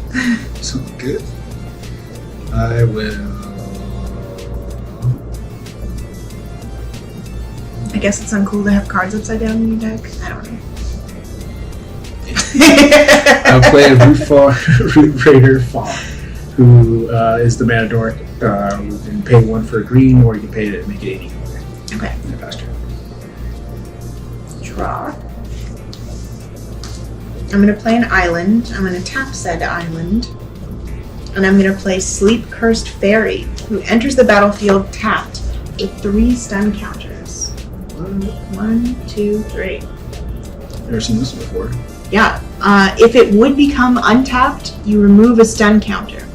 Something good. I will. I guess it's uncool to have cards upside down in your deck. I don't know. I'll play a Root Raider Fawn, who is the mana dork. You can pay 1 for a green, or you can pay it and make it 80. Okay. And I pass turn. Draw. I'm going to play an island. I'm going to tap said island. And I'm going to play Sleep Cursed Fairy, who enters the battlefield tapped with 3 stun counters. 1, 2, 3. Never seen this before. Yeah. If it would become untapped, you remove a stun counter.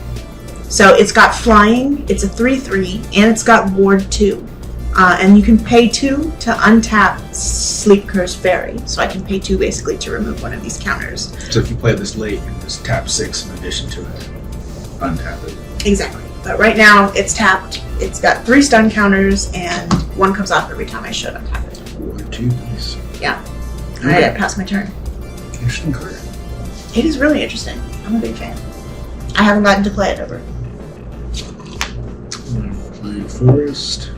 So it's got flying, it's a 3/3, and it's got ward 2. And you can pay 2 to untap Sleep Cursed Fairy. So I can pay 2 basically to remove one of these counters. So if you play this late, you can just tap 6 in addition to it. Untap it. Exactly. But right now it's tapped, it's got 3 stun counters, and 1 comes off every time I should untap it. 1, 2, nice. Yeah. Okay. Alright, I passed my turn. Interesting card. It is really interesting. I'm a big fan. I haven't gotten to play it ever. I'm playing forest.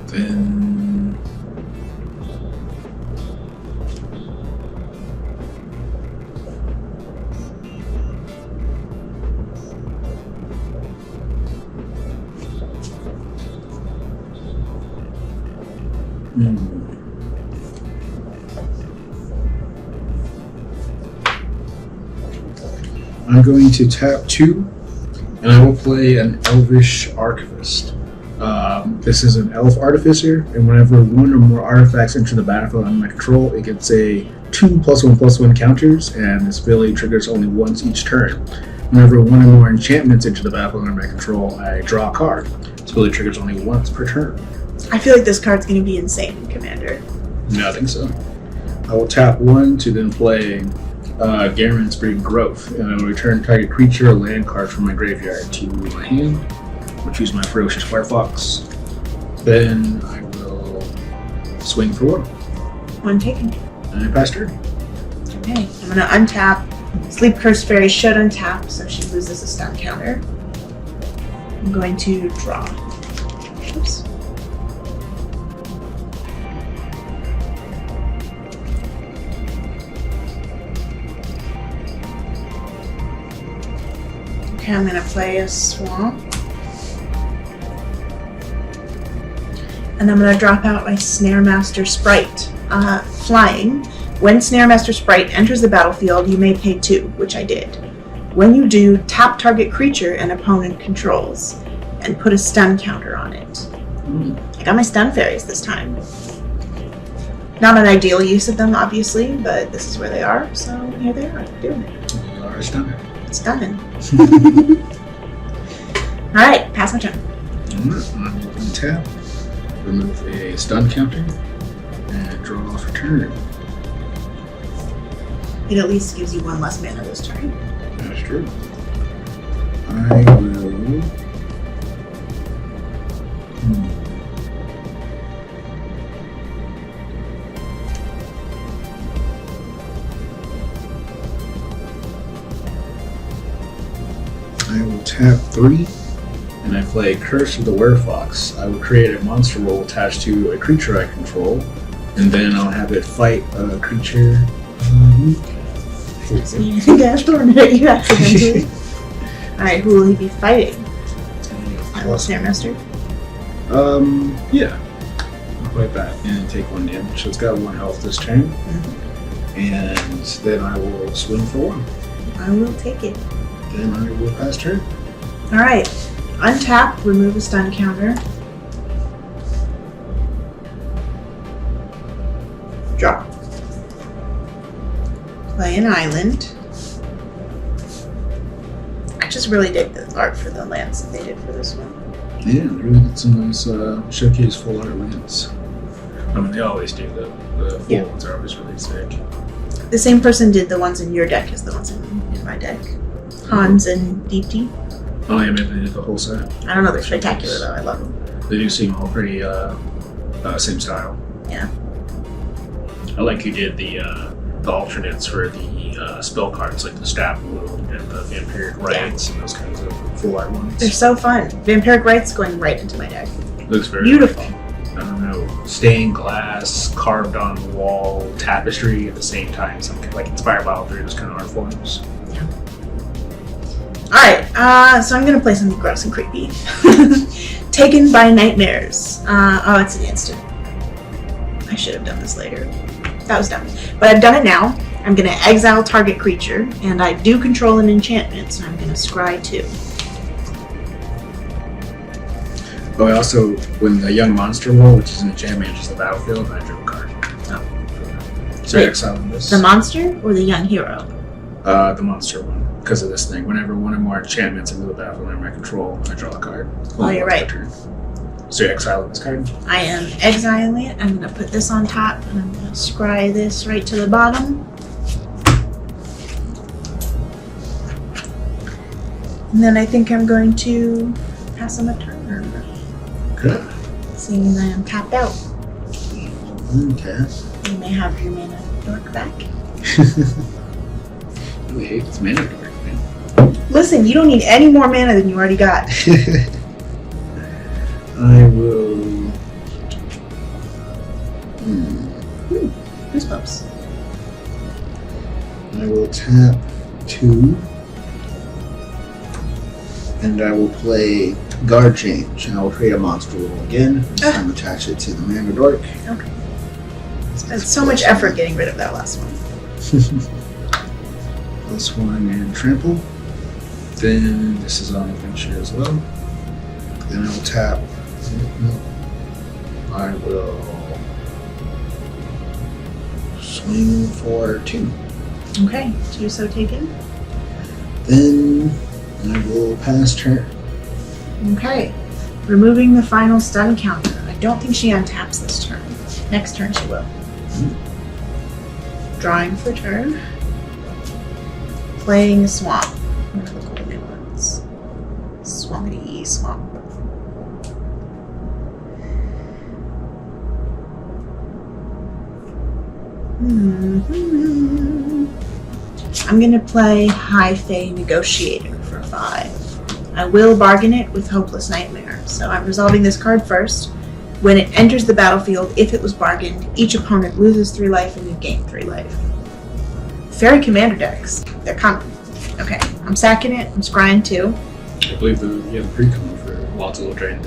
Then I'm going to tap 2, and I will play an Elvish Archivist. This is an Elf Artificer, and whenever 1 or more artifacts enter the battlefield under my control, it gets a 2+1/+1 counters, and this ability triggers only once each turn. Whenever 1 or more enchantments enter the battlefield under my control, I draw a card. This ability triggers only once per turn. I feel like this card's going to be insane in Commander. No, I think so. I will tap 1 to then play Garen's Breed Growth, and I will return target creature or land card from my graveyard to my hand. I'll choose my Ferocious Firefox. Then I will swing for 1. 1 taken. And I pass turn. Okay, I'm going to untap. Sleep Cursed Fairy should untap, so she loses a stun counter. I'm going to draw. Oops. Okay, I'm going to play a swamp. And I'm going to drop out my Snare Master Sprite. Flying. When Snare Master Sprite enters the battlefield, you may pay 2, which I did. When you do, tap target creature an opponent controls, and put a stun counter on it. I got my stun fairies this time. Not an ideal use of them, obviously, but this is where they are, so here they are, doing it. You are stunning. Stunning. Alright, pass my turn. I'm going to tap, remove a stun counter, and draw for turn. It at least gives you 1 less mana this turn. That's true. I will. I will tap 3, and I play Curse of the Werefox. I will create a monster roll attached to a creature I control, and then I'll have it fight a creature. Gosh darn it, you accidentally. Alright, who will he be fighting? My little Snare Master? Yeah. I'll fight that and take 1 damage. So it's got 1 health this turn. And then I will swing for 1. I will take it. Then I will pass turn. Alright. Untap, remove a stun counter. Draw. Play an island. I just really dig the art for the lands that they did for this one. Yeah, they really did some nice showcase full art lands. I mean, they always do. The full ones are always really sick. The same person did the ones in your deck as the ones in my deck. Hans and Deepti. Oh yeah, maybe they did the whole set. I don't know, they're spectacular though. I love them. They do seem all pretty same style. Yeah. I like you did the alternates for the spell cards, like the Staff Blue and the Vampiric Rites and those kinds of full art ones. They're so fun. Vampiric Rites going right into my deck. Looks very Beautiful. I don't know, stained glass, carved on the wall, tapestry at the same time. Something like inspired by all three of those kind of art forms. Alright, so I'm gonna play something gross and creepy. Taken by Nightmares. Oh, it's an instant. I should have done this later. That was dumb. But I've done it now. I'm gonna exile target creature, and I do control an enchantment, so I'm gonna scry 2. Oh, I also, when the Young Monster roll, which is an enchantment, enters the battlefield, I drew a card. Oh. So Wait, exiling this. The monster or the young hero? The monster one. Because of this thing. Whenever one or more enchantments into the battlefield under my control, I draw a card. Oh, you're right. So you're exiling this card? I am exiling it. I'm gonna put this on top, and I'm gonna scry this right to the bottom. And then I think I'm going to pass on a turn. Okay. Seeing that I'm tapped out. Untap. You may have your mana dork back. I really hate this mana dork, man. Listen, you don't need any more mana than you already got. I will. Goosebumps. I will tap 2. And I will play Guard Change. And I will create a monster roll again. This time attach it to the mana dork. Okay. Spent so much effort getting rid of that last one. +1 and trample. Then this is on adventure as well. Then I will tap. No. I will swing for 2. Okay, 2 so taken. Then I will pass turn. Okay. Removing the final stun counter. I don't think she untaps this turn. Next turn she will. Drawing for turn. Playing a swamp. One of the cool new ones. Swampity swamp. I'm gonna play High Fae Negotiator for 5. I will bargain it with Hopeless Nightmare, so I'm resolving this card first. When it enters the battlefield, if it was bargained, each opponent loses 3 life and you gain 3 life. Fairy Commander decks, they're coming. Okay, I'm sacking it, I'm scrying 2. I believe the pre-con for Wilds of Eldraine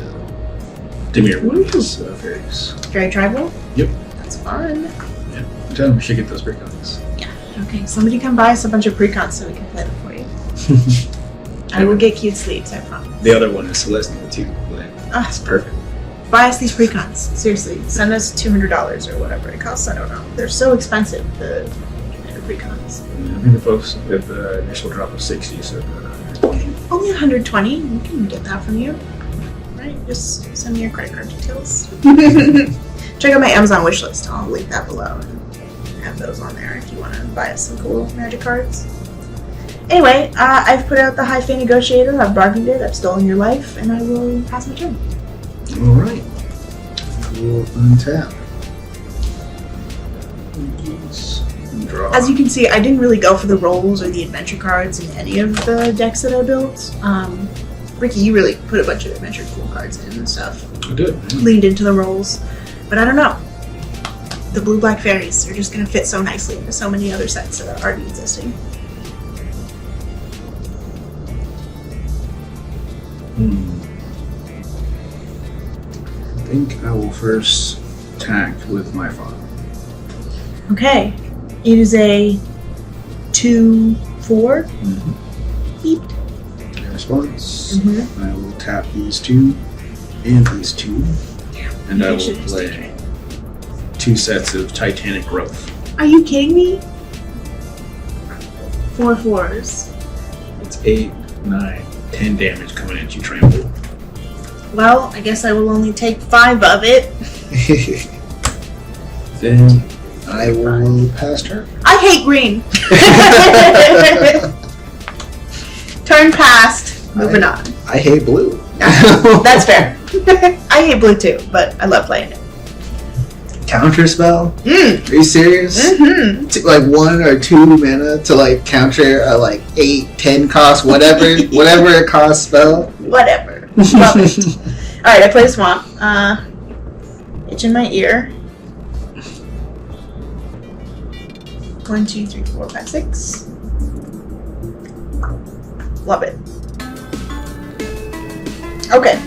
to mirror one of his fairies. Fairy Tribal? Yep. That's fun. Yeah. Tell him we should get those pre-cons. Okay, somebody come buy us a bunch of precons so we can play them for you. I will get cute sleeves, I promise. The other one is Celestia too. Ah, It's perfect. buy us these precons. Seriously, send us $200 or whatever it costs. I don't know. They're so expensive, the precons. I think the folks with the initial drop of 60, so Only 120. We can get that from you, right? Just send me your credit card details. Check out my Amazon wish list. I'll link that below and have those on there if you want to buy us some cool magic cards. Anyway, I've put out the High Fae Negotiator. I've bargained it. I've stolen your life, and I will pass my turn. All right. We'll untap. draw. As you can see, I didn't really go for the rolls or the adventure cards in any of the decks that I built. Ricky, you really put a bunch of adventure cool cards in and stuff. I did. Leaned into the rolls. But I don't know. The blue-black fairies are just going to fit so nicely into so many other sets that are already existing. I think I will first attack with my father. Okay. It is a 2/4 4. Mm-hmm. Beep. Response. Mm-hmm. I will tap these 2 and these 2. And I will play 2 sets of Titanic Growth. Are you kidding me? 4 4s. It's 8, 9, 10 damage coming at you, Trample. Well, I guess I will only take 5 of it. Then I will pass turn. I hate green. Turn past. Moving on. I hate blue. That's fair. I hate blue too, but I love playing it. Counter spell? Mm. Are you serious? Mm-hmm. Like 1 or 2 mana to like counter a like 8, 10 cost, whatever it costs spell. Whatever. Love it. Alright, I play Swamp. Itch in my ear. 1, 2, 3, 4, 5, 6. Love it. Okay.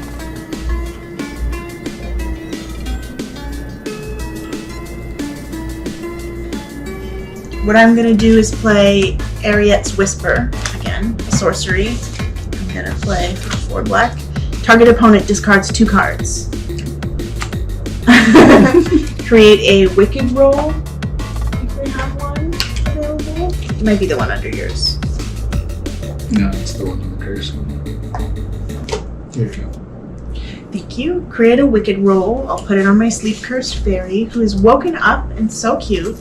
What I'm gonna do is play Ariette's Whisper again, a sorcery. I'm gonna play for 4 black. Target opponent discards 2 cards. Create a Wicked roll. If we have one available. It might be the one under yours. No, it's the one on the curse. Here you go. Thank you. Create a Wicked roll. I'll put it on my Sleep Cursed Fairy, who is woken up and so cute.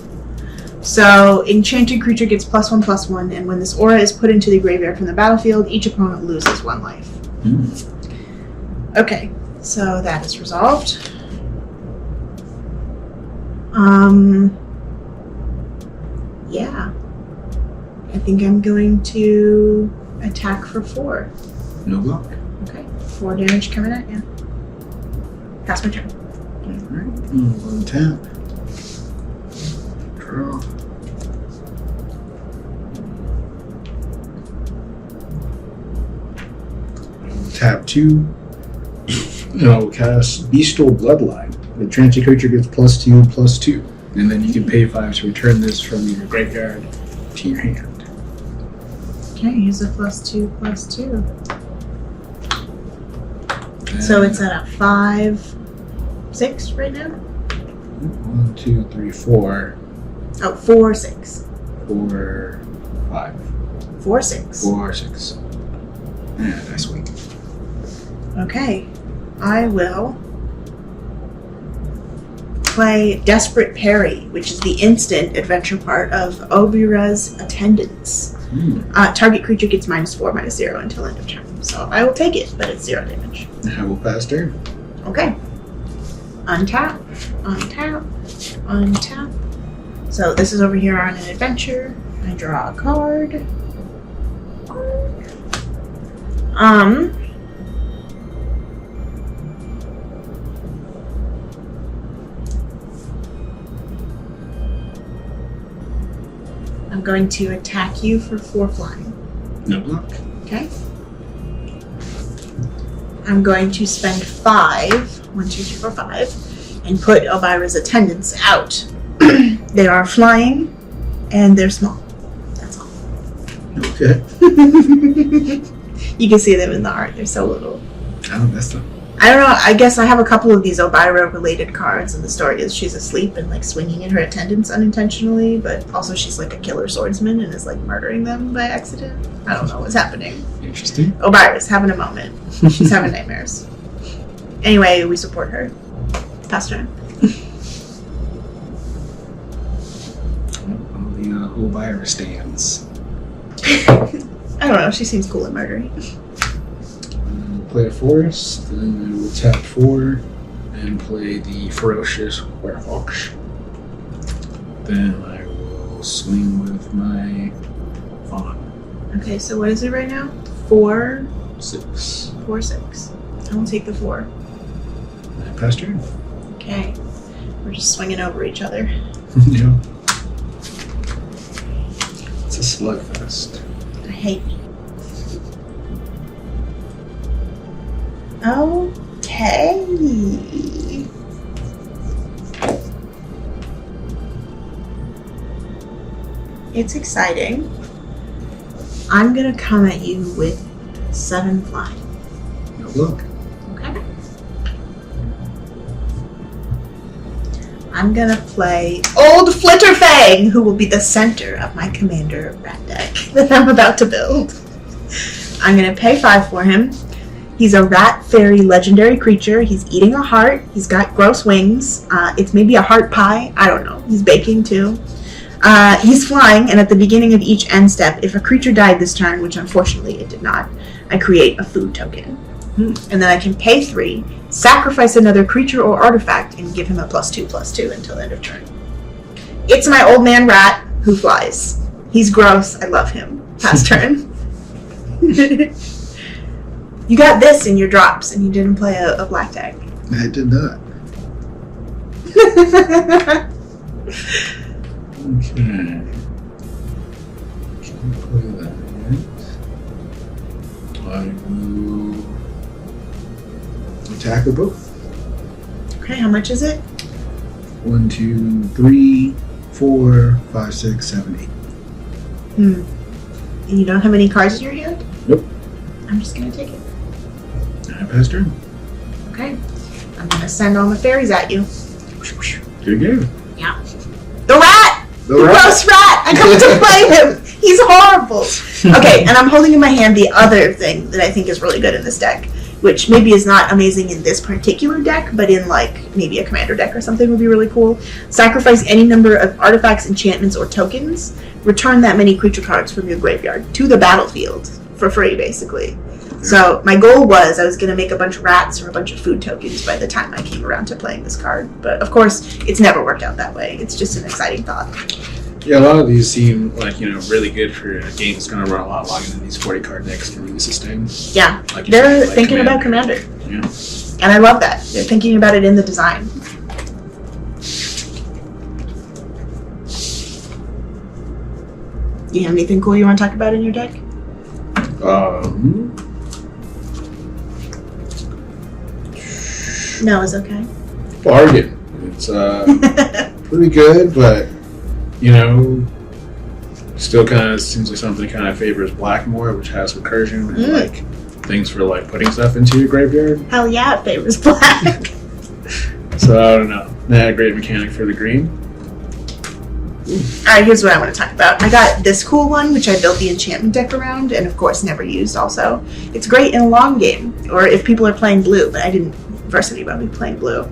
So, enchanted creature gets +1/+1, and when this aura is put into the graveyard from the battlefield, each opponent loses 1 life. Okay, so that is resolved. Yeah. I think I'm going to attack for 4. No block. Okay, 4 damage coming at you. Pass my turn. Alright. One tap. Draw. Tap 2. And I will cast Bestial Bloodline. The transient creature gets +2/+2. And then you can pay 5 to return this from your graveyard to your hand. Okay, use a +2/+2. So it's at a 5, 6 right now? 1, 2, 3, 4. Oh, 4, 6. 4, 5. 4, 6. 4, 6. Yeah, that's weak. Okay, I will play Desperate Parry, which is the instant adventure part of Obira's Attendance. Target creature gets -4/-0 until end of turn. So I will take it, but it's 0 damage. I will pass turn. Okay. Untap, untap, untap. So this is over here on an adventure. I draw a card. I'm going to attack you for 4 flying. No block. Okay. I'm going to spend 5, 1, 2, 3, 4, 5, and put Elvira's Attendants out. They are flying, and they're small. That's all. Okay. You can see them in the art. They're so little. Oh, that's the... I don't know. I guess I have a couple of these Elvira-related cards, and the story is she's asleep and like swinging in her attendants unintentionally, but also she's like a killer swordsman and is like murdering them by accident. I don't know what's happening. Interesting. Elvira's having a moment. She's having nightmares. Anyway, we support her. Pass turn. All the Elvira stands. I don't know. She seems cool at murdering. Play a forest, then I will tap 4 and play the Ferocious Werewolf. Then I will swing with my Fawn. Okay, so what is it right now? 4, 6. 4, 6. I will take the 4. And pass turn. Okay. We're just swinging over each other. Yeah. It's a slugfest. I hate you. Okay. It's exciting. I'm gonna come at you with 7 flying. No luck. Okay. I'm gonna play Old Flitterfang, who will be the center of my commander rat deck that I'm about to build. I'm gonna pay 5 for him. He's a rat fairy legendary creature. He's eating a heart. He's got gross wings. It's maybe a heart pie. I don't know. He's baking too. He's flying, and at the beginning of each end step, if a creature died this turn, which unfortunately it did not, I create a food token. And then I can pay 3, sacrifice another creature or artifact, and give him a +2/+2 until end of turn. It's my old man rat who flies. He's gross. I love him. Pass turn. You got this in your drops, and you didn't play a black deck. I did not. Okay. Can't play that yet. I will attack or both. Okay, how much is it? 1, 2, 3, 4, 5, 6, 7, 8. And you don't have any cards in your hand? Nope. I'm just gonna take it. I pass turn. Okay. I'm gonna send all my fairies at you. Good game. Yeah. The rat! The The rat. gross rat! I got to play him! He's horrible! Okay, and I'm holding in my hand the other thing that I think is really good in this deck, which maybe is not amazing in this particular deck, but in like maybe a commander deck or something would be really cool. Sacrifice any number of artifacts, enchantments, or tokens. Return that many creature cards from your graveyard to the battlefield for free, basically. So my goal was I was going to make a bunch of rats or a bunch of food tokens by the time I came around to playing this card. But of course, it's never worked out that way. It's just an exciting thought. Yeah, a lot of these seem like, really good for a game that's going to run a lot longer than these 40 card decks can really sustain. Yeah, Like you they're said, like thinking about Commander. Yeah. And I love that. They're thinking about it in the design. You have anything cool you want to talk about in your deck? No, it's okay. Bargain. It's pretty good, but still kind of seems like something that kind of favors black more, which has recursion and like things for like putting stuff into your graveyard. Hell yeah, it favors black. So I don't know. Not a great mechanic for the green. Alright, here's what I want to talk about. I got this cool one, which I built the enchantment deck around, and of course never used also. It's great in a long game, or if people are playing blue, but I didn't verse anybody playing blue.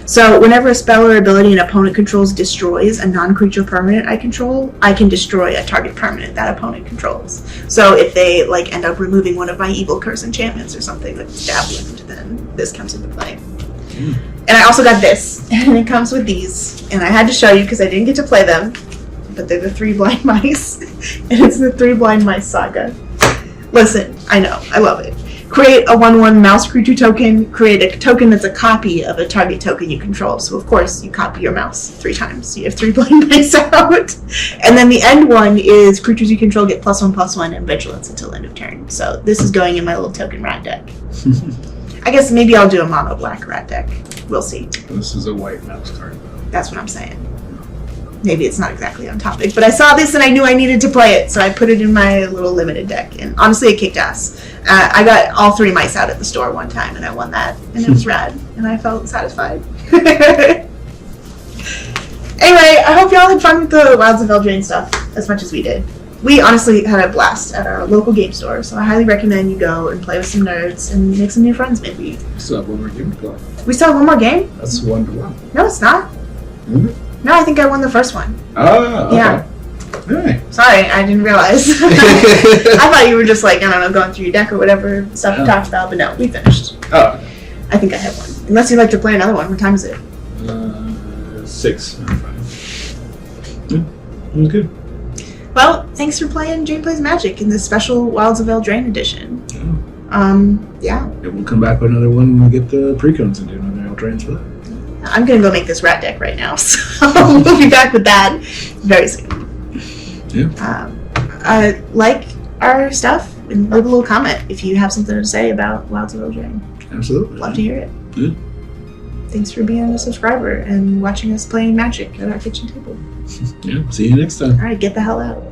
So whenever a spell or ability an opponent controls destroys a non-creature permanent I control, I can destroy a target permanent that opponent controls. So if they end up removing one of my evil curse enchantments or something that's Stabland, then this comes into play. And I also got this, and it comes with these, and I had to show you because I didn't get to play them, but they're the 3 blind mice, and it's the 3 blind mice saga. Listen, I know, I love it. Create a 1/1 mouse creature token, create a token that's a copy of a target token you control. So of course you copy your mouse 3 times, so you have 3 blind mice out. And then the end one is creatures you control get +1/+1 and vigilance until end of turn. So this is going in my little token rat deck. I guess maybe I'll do a mono black rat deck. We'll see. This is a white mouse card, though. That's what I'm saying. Maybe it's not exactly on topic, but I saw this and I knew I needed to play it, so I put it in my little limited deck. And honestly, it kicked ass. I got all 3 mice out at the store one time, and I won that, and it was rad, and I felt satisfied. Anyway, I hope y'all had fun with the Wilds of Eldraine stuff as much as we did. We honestly had a blast at our local game store, so I highly recommend you go and play with some nerds and make some new friends, maybe. Still have one more game to play. We still have one more game? That's 1-1. No, it's not. Mm-hmm. No, I think I won the first one. Oh, okay. Yeah. Alright. Sorry, I didn't realize. I thought you were just going through your deck or whatever stuff we talked about, but no, we finished. Oh. I think I have one. Unless you'd like to play another one. What time is it? 6 out of 5. Yeah, it was good. Well, thanks for playing Jane Plays Magic in this special Wilds of Eldraine edition. Yeah. Yeah, we'll come back with another one when we get the pre-cones and do another Eldraines for that. I'm going to go make this rat deck right now, so we'll be back with that very soon. Yeah. Like our stuff and leave a little comment if you have something to say about Wilds of Eldraine. Absolutely. Love to hear it. Yeah. Thanks for being a subscriber and watching us playing Magic at our kitchen table. Yeah. See you next time. All right, get the hell out.